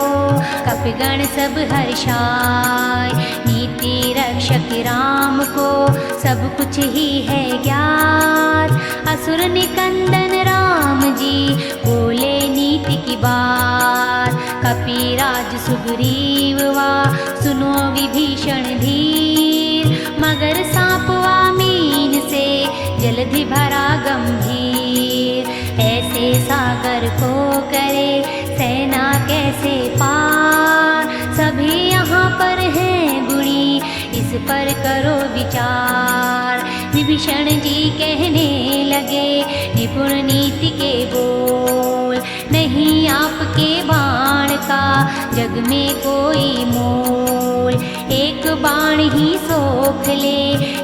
कपिगण सब हर्षाय। नीति रक्षक राम को सब कुछ ही है ज्ञात, असुर निकंदन राम जी बोले नीति की बात। कपिराज सुग्रीव वा सुनो विभीषण धीर, मगर सांप वा मीन से जलधि भरा गंभीर। ऐसे सागर को करे सेना कैसे पार, सभी यहाँ पर हैं गुणी इस पर करो विचार। विभीषण जी कहने लगे निपुण नीति के बोल, नहीं आपके बाण का जग में कोई मोल। एक बाण ही सोख ले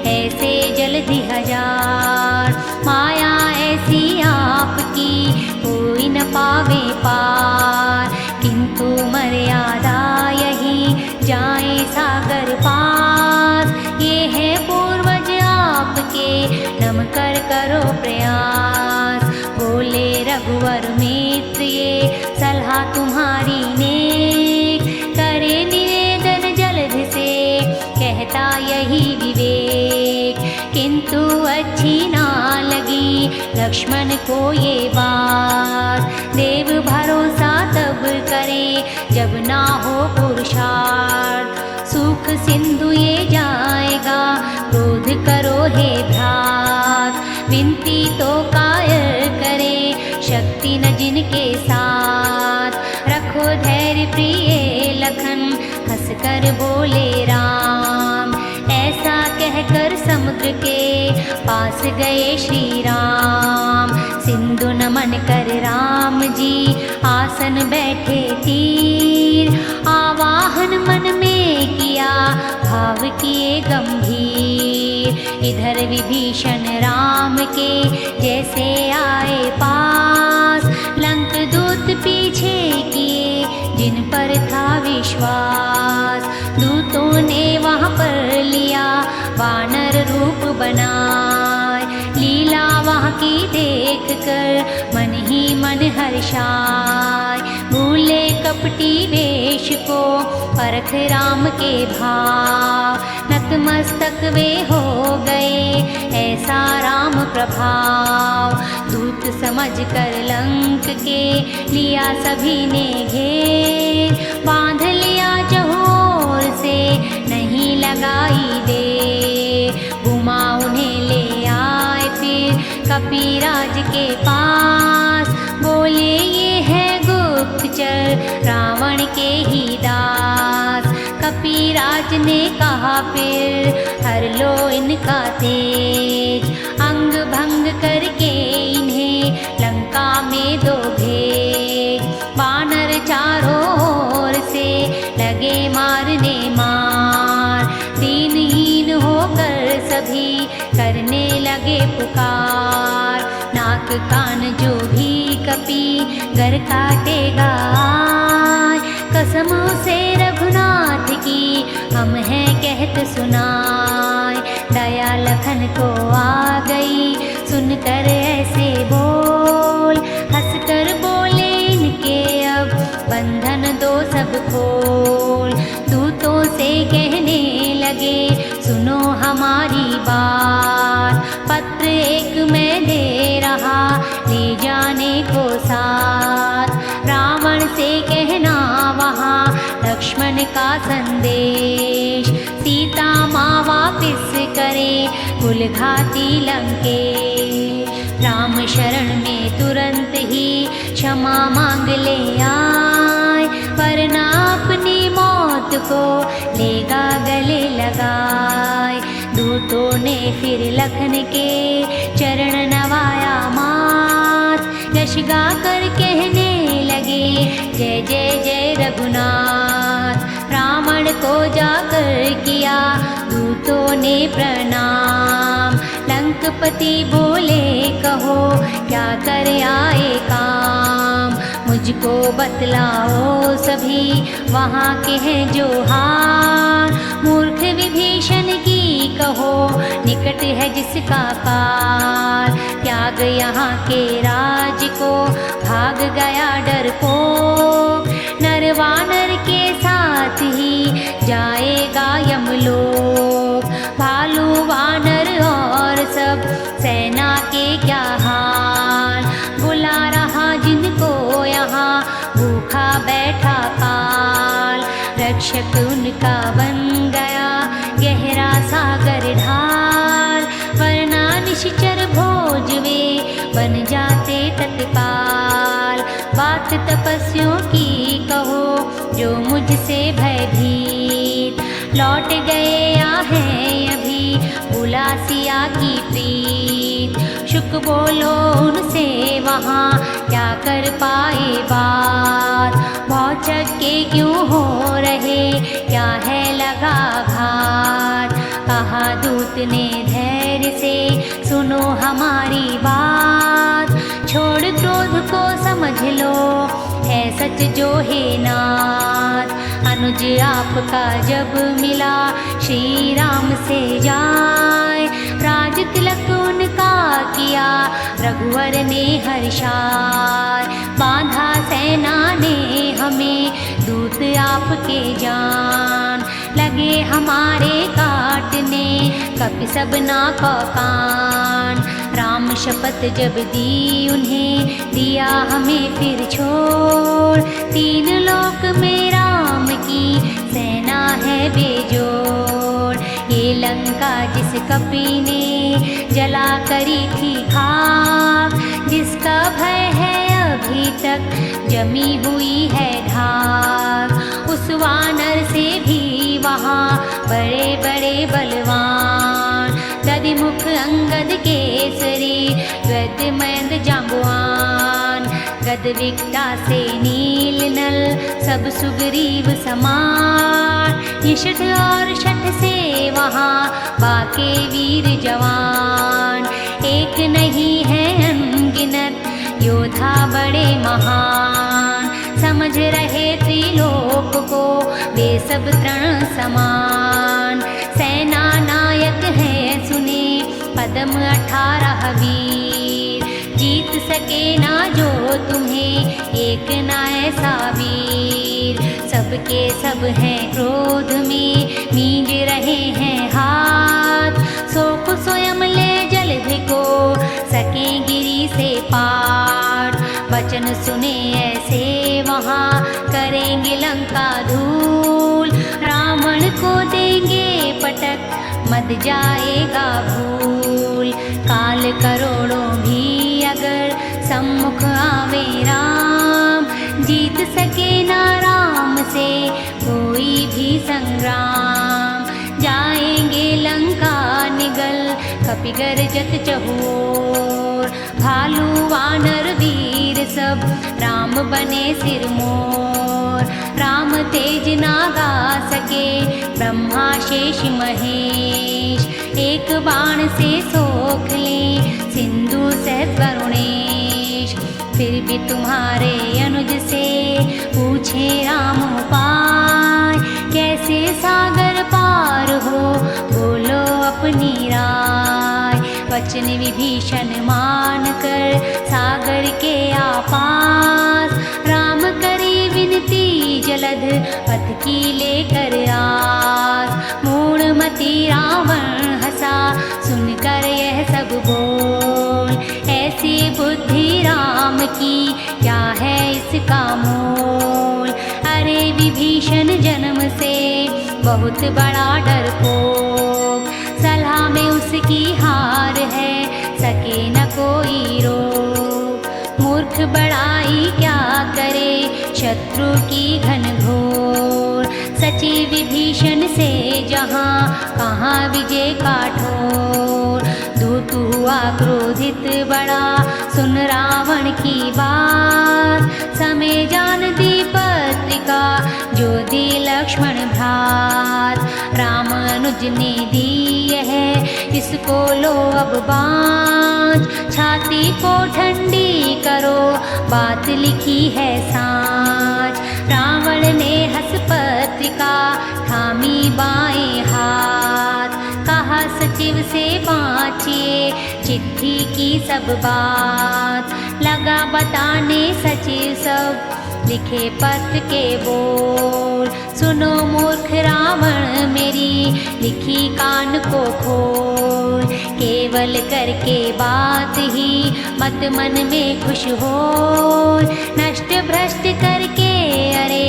ऐसे जलधि हजार, माया ऐसी आपकी कोई न पावे पार। किंतु मर्यादा यही जाए सागर पार, ये है पूर्वज आपके नम कर करो प्रयास। बोले रघुवर मित्र ये सलाह तुम्हारी नेक, करे निवेदन जलधि से कहता यही विवेक। किंतु अच्छी ना लगी लक्ष्मण को ये बात, देव भरोसा तब करे जब ना हो पुरुषार्थ। सुख सिंधु ये जाएगा हे भ्रात, विनती तो कायर करे, शक्ति न जिनके साथ। रखो धैर्य प्रिय लखन, हंसकर बोले राम। ऐसा कहकर समुद्र के पास गए श्री राम। सिंधु नमन कर राम जी आसन बैठे तीर, आवाहन मन में किया भाव किए गंभीर। इधर विभीषण राम के जैसे आए पास, लंक दूत पीछे किए जिन पर था विश्वास। दूतों ने वहाँ पर लिया वानर रूप बनाए, लीला वहाँ की देख कर मन ही मन हर्षाए। भूले कपटी वेश को परख राम के भाव, नतमस्तक वे हो गए ऐसा राम प्रभाव। दूत समझ कर लंक के लिया सभी ने घेर, बांध लिया चहोर से नहीं लगाई देर। घुमा उन्हें ले आए फिर कपिराज के पास, बोले ये है गुप्तचर रावण के ही दास। कपिराज ने कहा फिर हर लो इनका तेज, अंग भंग करके इन्हें लंका में दो भेज। वानर चारों ओर से लगे मारने मार, दीनहीन होकर सभी करने लगे पुकार। नाक कान जो भी कपी गर काटेगा, कसमों से रघुनाथ की हम हैं कहत सुनाए। दया लखन को आ गई सुनकर ऐसे बोल, हंसकर बोले इनके अब बंधन दो सब खोल। दूतों से कहने लगे सुनो हमारी बात, पत्र एक मैं दे रहा ले जाने को साथ। रावण से कहना वहाँ लक्ष्मण का संदेश, सीता माँ वापिस करे कुलघाती लंकेश। राम शरण में तुरंत ही क्षमा मांग ले आए, वरना अपनी मौत को लेगा गले लगाए। दूतों ने फिर लखन के चरण नवाया मात, यश गा कर कहने लगे जय जय जय रघुनाथ। रावण को जाकर किया दूतों ने प्रणाम, लंकपति बोले कहो क्या कर आए काम। मुझको बतलाओ सभी वहाँ के हैं जो हार, मूर्ख विभीषण की कहो निकट है जिसका काल। त्याग यहाँ के राज को भाग गया डरपोक, नर वानर के साथ ही जाएगा यमलोक। भालू वानर और सब सेना के क्या हाल, बुला रहा जिनको यहाँ भूखा बैठा काल। रक्षक उनका बन गया गहरा सागर ढाल, वरना निश्चर भोज वे बन जाते तत्काल। बात तपस्वियों की कहो जो मुझसे भयभीत, लौट गए या हैं अभी बुला सिया की प्रीत। शुक बोलो उनसे वहाँ क्या कर पाए बात, भौचक के क्यों हो रहे क्या है लगा घात। कहा दूत ने धैर्य से सुनो हमारी बात, छोड़ क्रोध को समझ लो है सच जो है नाथ। अनुज आपका जब मिला श्री राम से जाए, राज तिलक उनका किया रघुवर ने हर्षाय। बांधा सेना ने हमें दूत आपके जान, लगे हमारे काटने कपि सब ना को कान। राम शपथ जब दी उन्हें दिया हमें फिर छोड़, तीन लोक में राम की सेना है बेजोड़। ये लंका जिस कपि ने करी थी खाक, जिसका भय है अभी तक जमी हुई है ढाक। उस वानर से भी वहाँ बड़े बड़े बलवान, दधिमुख अंगद केसरी गद मयंद जांबुआन। गदविकता से नील नल सब सुग्रीव समान, निषद और शठ से वहाँ बाके वीर जवान। एक नहीं है अनगिनत योद्धा बड़े महान, समझ रहे त्रिलोक को वे सब तृण समान। सेना नायक है सुने पदम 18 वीर, जीत सके ना जो तुम्हें एक ना ऐसा वीर। सबके सब हैं क्रोध में मींज रहे हैं हाथ, सो को स्वयं ले जलधि को सके गिरी से पार। वचन सुने ऐसे वहाँ करेंगे लंका धूल, रावण को देंगे पटक मत जाएगा भूल। काल करोड़ों भी अगर सम्मुख आवे राम, जीत सके ना राम से कोई भी संग्राम। जाएंगे लंका निगल कपि गर्जत चहुओर, भालू वानर वीर सब राम बने सिरमोर। राम तेज ना गा सके ब्रह्मा शेष महेश, एक बाण से सोख ले सिंधु सहित वरुणेश। फिर भी तुम्हारे अनुज से पूछे राम उपाय, कैसे सागर पार हो बोलो अपनी राय। वचन विभीषण मान कर सागर के आपास, राम करे विनती जलद पथ की लेकर आस। मूढ़मति रावण हंसा सुनकर यह सब बोल, ऐसी बुद्धि राम की क्या है इसका मोल। अरे विभीषण जन्म से बहुत बड़ा डरपोक, सलाह में उसकी हार है सके न कोई रोक। मूर्ख बड़ाई क्या करे शत्रु की घनघोर, सची विभीषण से जहाँ कहाँ विजय का ठोर। दूत हुआ क्रोधित बड़ा सुन रावण की बात, समय जान दी पत्रिका जो दी लक्ष्मण भ्रात। राम अनुज ने दी है इसको लो अब बाँच, छाती को ठंडी करो बात लिखी है साँच। रावण ने हंस पत्रिका थामी बाएं हाथ, कहा सचिव से बाँचिए चिट्ठी की सब बात। लगा बताने सचिव सब लिखे पत्र के बोल, सुनो मूर्ख रावण मेरी लिखी कान को खोल। केवल करके बात ही मत मन में खुश हो, नष्ट भ्रष्ट करके अरे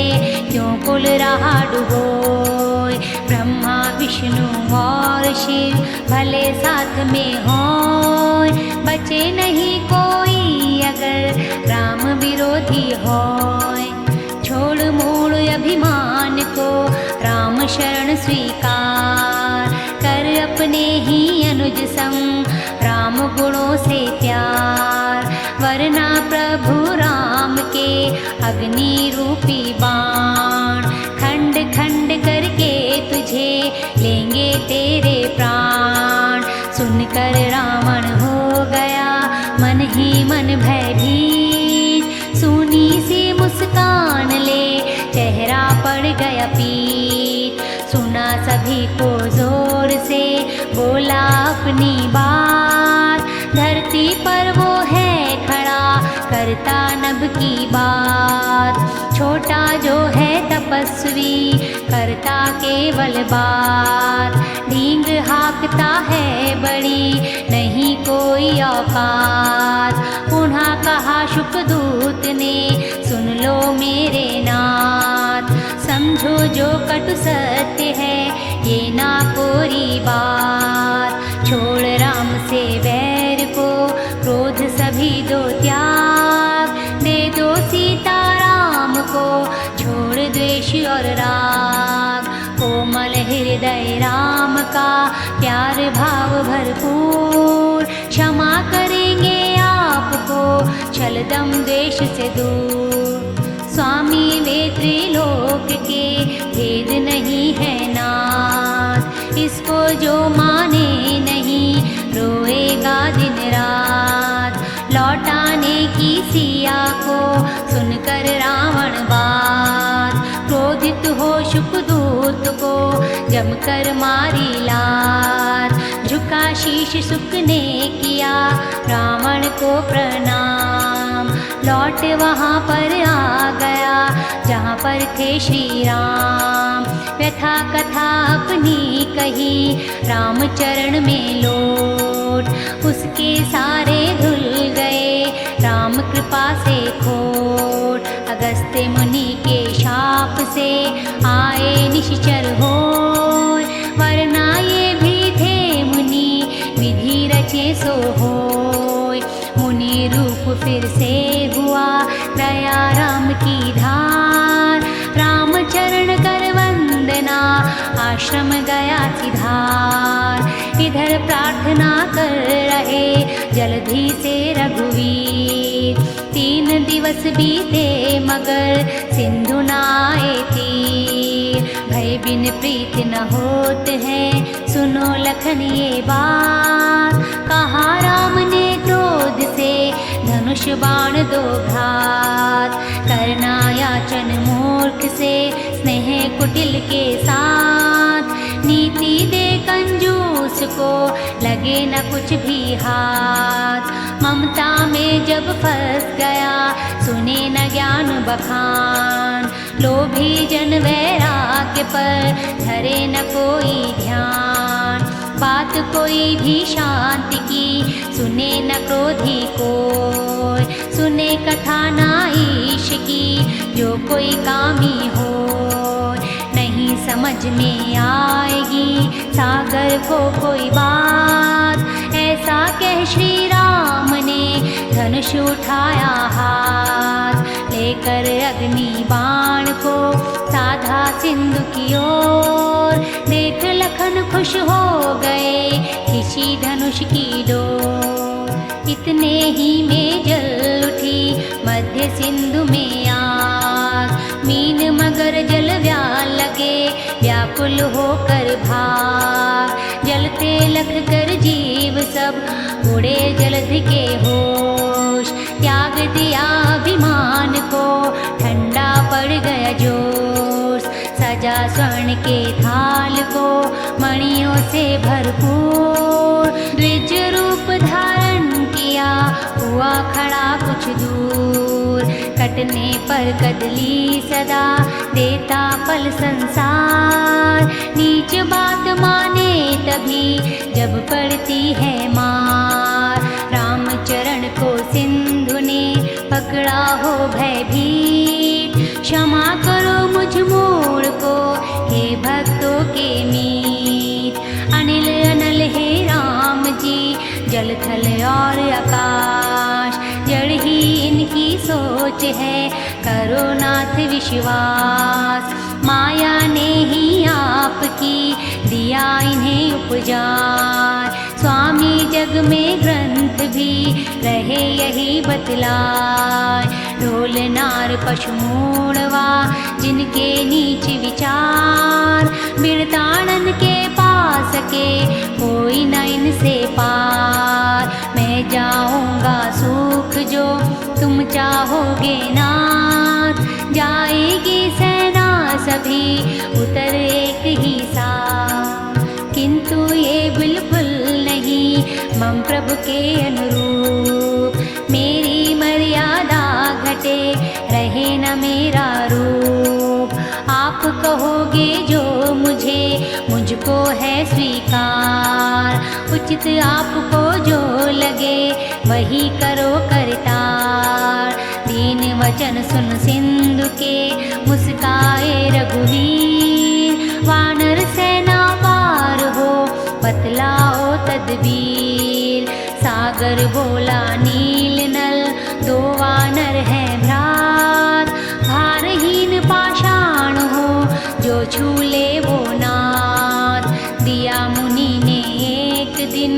क्यों कुल रहा डुबोय। ब्रह्मा विष्णु और शिव भले साथ में होय, बचे नहीं कोई अगर राम विरोधी होय। छोड़ मोड़ अभिमान को राम शरण स्वीकार, कर अपने ही अनुज संग राम गुणों से प्यार। वरना प्रभु राम के अग्नि रूपी बाण, खंड खंड करके तुझे लेंगे तेरे प्राण। सुनकर रावण हो गया मन ही मन भयभीत, सूनी सी मुस्कान ले चेहरा पड़ गया पीत। सुना सभी को जोर से बोला अपनी बात, धरती पर वो है खड़ा करता नभ की बात। छोटा जो है तपस्वी करता केवल बात, ढींग हाँकता है बड़ी नहीं कोई औकात। पुनः कहा शुकदूत ने सुन लो मेरे नाथ, समझो जो कटु सत्य है ये ना कोरी बात। छोड़ राम से वैर द्वेष और राग। कोमल हृदय राम का प्यार भाव भरपूर, क्षमा करेंगे आपको छल दम द्वेष से दूर। स्वामी वे त्रिलोक के भेद नहीं है नाथ, इसको जो माने नहीं रोएगा दिन रात। लौटाने की सिया को सुनकर रावण बात, क्रोधित हो शुकदूत को जमकर मारी लात। झुका शीश सुक ने किया रावण को प्रणाम, लौट वहाँ पर आ गया जहाँ पर थे श्री राम। व्यथा कथा अपनी कही रामचरण में लोट, उसके सारे धुल गए राम कृपा से खोट। अगस्त्य मुनि के शाप से आए निश्चर होय, वरना ये भी थे मुनि विधि रचे सो होय। मुनि रूप फिर से हुआ दया राम की धार, राम चरण कर वंदना आश्रम गया सिधार। इधर प्रार्थना कर रहे जल्दी से रघुवीर, 3 दिवस बीते मगर सिंधु न आए तीर। भय बिन प्रीत न होत है सुनो लखन ये बात, कहा राम ने क्रोध से धनुष बाण दो घात। करना याचन मूर्ख से स्नेह कुटिल के साथ, नीति दे कंजूस को लगे न कुछ भी हाथ। ममता में जब फंस गया सुने न ज्ञान बखान, लोभी जन वैराग्य पर धरे न कोई ध्यान। बात कोई भी शांति की सुने न क्रोधी कोई, सुने कथा ना ईश की जो कोई कामी हो। नहीं समझ में आएगी सागर को कोई बात, ऐसा कह श्री राम ने धनुष उठाया हाथ। लेकर अग्नि बाण को साधा सिंधु की ओर, देख लखन खुश हो गए खिंची धनुष की डोर। इतने ही में जल उठी मध्य सिंधु में आग, मीन मगर जल व्याल लगे व्याकुल होकर भाग। जलते लख कर जीव सब उड़े जलधि के होश, त्याग दिया अभिमान को ठंडा पड़ गया जोश। सजा स्वर्ण के थाल को मणियों से भरपूर, द्विज रूप धारण किया हुआ खड़ा कुछ दूर। कटने पर कदली सदा देता फल संसार, नीच बात माने तभी जब पड़ती है मार। रामचरण को सिंधु ने पकड़ा हो भयभीत, क्षमा करो मुझ मूढ़ को हे भक्तों के मीत। अनिल अनल हे राम जी जल थल और आकाश, जड़ ही इनकी सोच है करो नाथ विश्वास। माया ने ही आपकी दिया इन्हें उपजार, स्वामी जग में ग्रंथ भी रहे यही बतलाय। ढोल नार पशु मूढ़वा जिनके नीच विचार, बिरताड़न के पास के कोई न इनसे पार। मैं जाऊंगा सुख जो तुम चाहोगे नाथ, जाएगी सेना सभी उतर एक ही साथ। किंतु ये बिल्कुल नहीं मम प्रभु के अनुरूप, मेरी मर्यादा घटे रहे न मेरा रूप। आप कहोगे जो मुझे मुझको है स्वीकार, उचित आपको जो लगे वही करो करतार। दीन वचन सुन सिंधु के मुस्काए रघुवीर, वानर सेना पार हो बतलाओ तदबीर। सागर बोला नील नल दो वानर है भ्रात, भारहीन पाषाण हो छूले वो नाथ। दिया मुनि ने एक दिन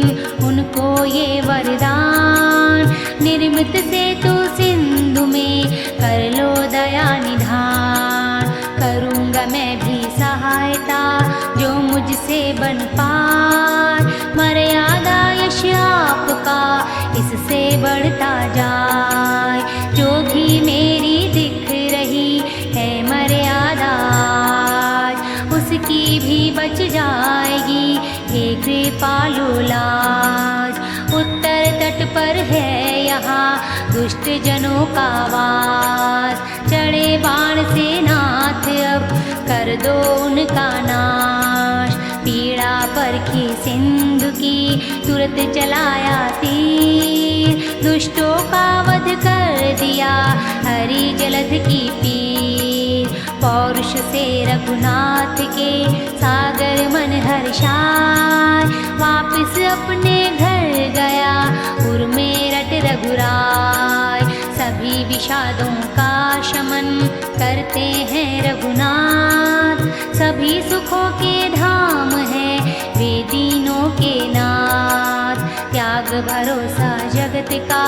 उनको ये वरदान, निर्मित सेतु सिंधु में कर लो दया निधान। करूँगा मैं भी सहायता जो मुझसे बन पाए, मर्यादा यश आपका इससे बढ़ता जाए। जो भी मेरी दिख रही है मर्यादा, उसकी भी बच जाएगी हे कृपालु लाज। उत्तर तट पर है यहाँ दुष्ट जनों का वास, चढ़े बाण से नाथ अब कर दो उनका नाश। पीड़ा परखी सिंधु की तुरंत चलाया तीर, दुष्टों का वध कर दिया हरि जलध की पीर। पौरुष से रघुनाथ के सागर मन हर्षाय, वापिस अपने घर गया उर में रट रघुराय। सभी विषादों का शमन करते हैं रघुनाथ, सभी सुखों के धाम है वे दीनों के नाथ। त्याग भरोसा जगत का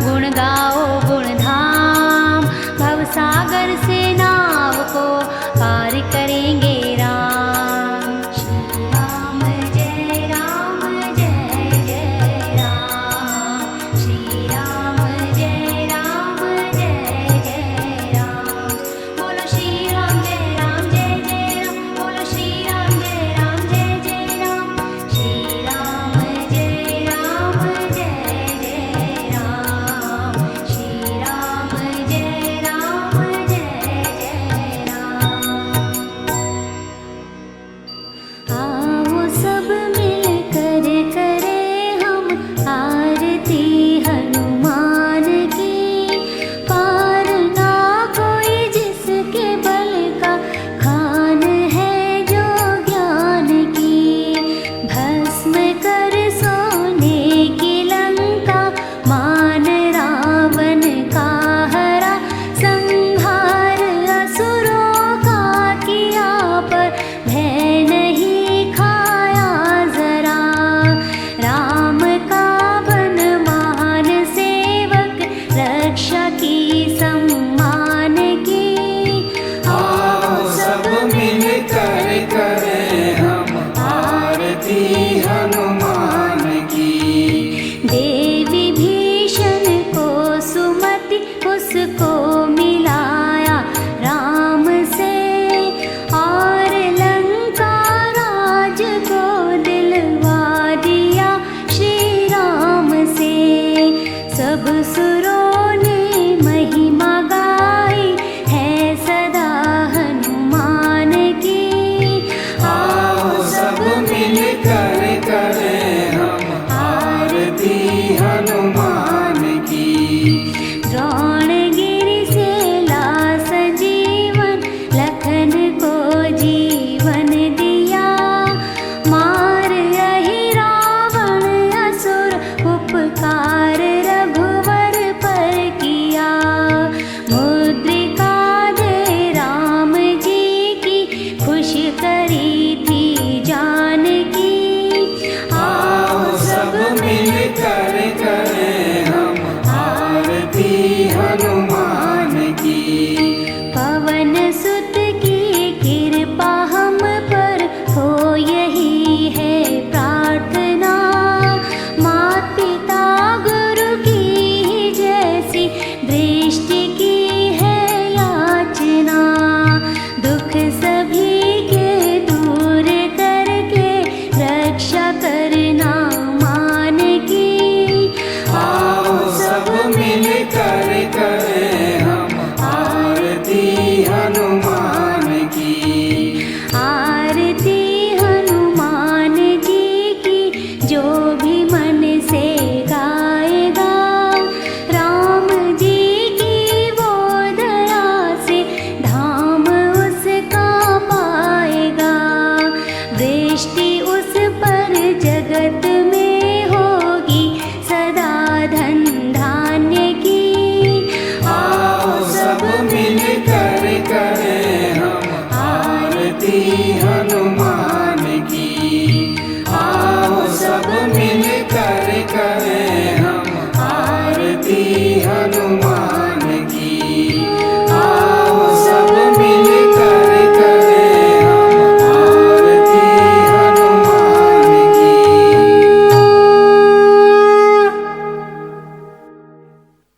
गुण गाओ गुण धाम, भव सागर से नाव को पार करेंगे राम। श्री राम जय जय जय राम, श्री राम जय जय राम। बोलो श्री राम जय राम, बोलो श्री राम जय राम, श्री राम जय राम जय राम, श्री राम जय राम जय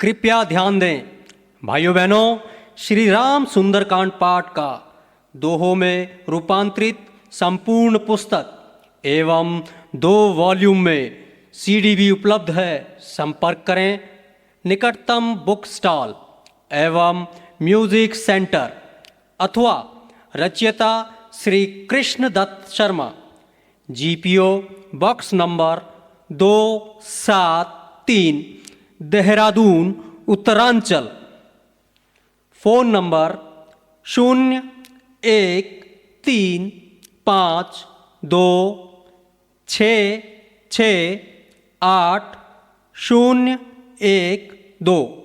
कृपया ध्यान दें भाइयों बहनों, श्री राम सुंदरकांड पाठ का दोहों में रूपांतरित संपूर्ण पुस्तक एवं 2 वॉल्यूम में सीडी भी उपलब्ध है। संपर्क करें निकटतम बुक स्टॉल एवं म्यूजिक सेंटर अथवा रचयिता Shri Krishna Dutt Sharma, GPO box number 273 Dehradun Uttaranchal. Phone number 0135266801 2।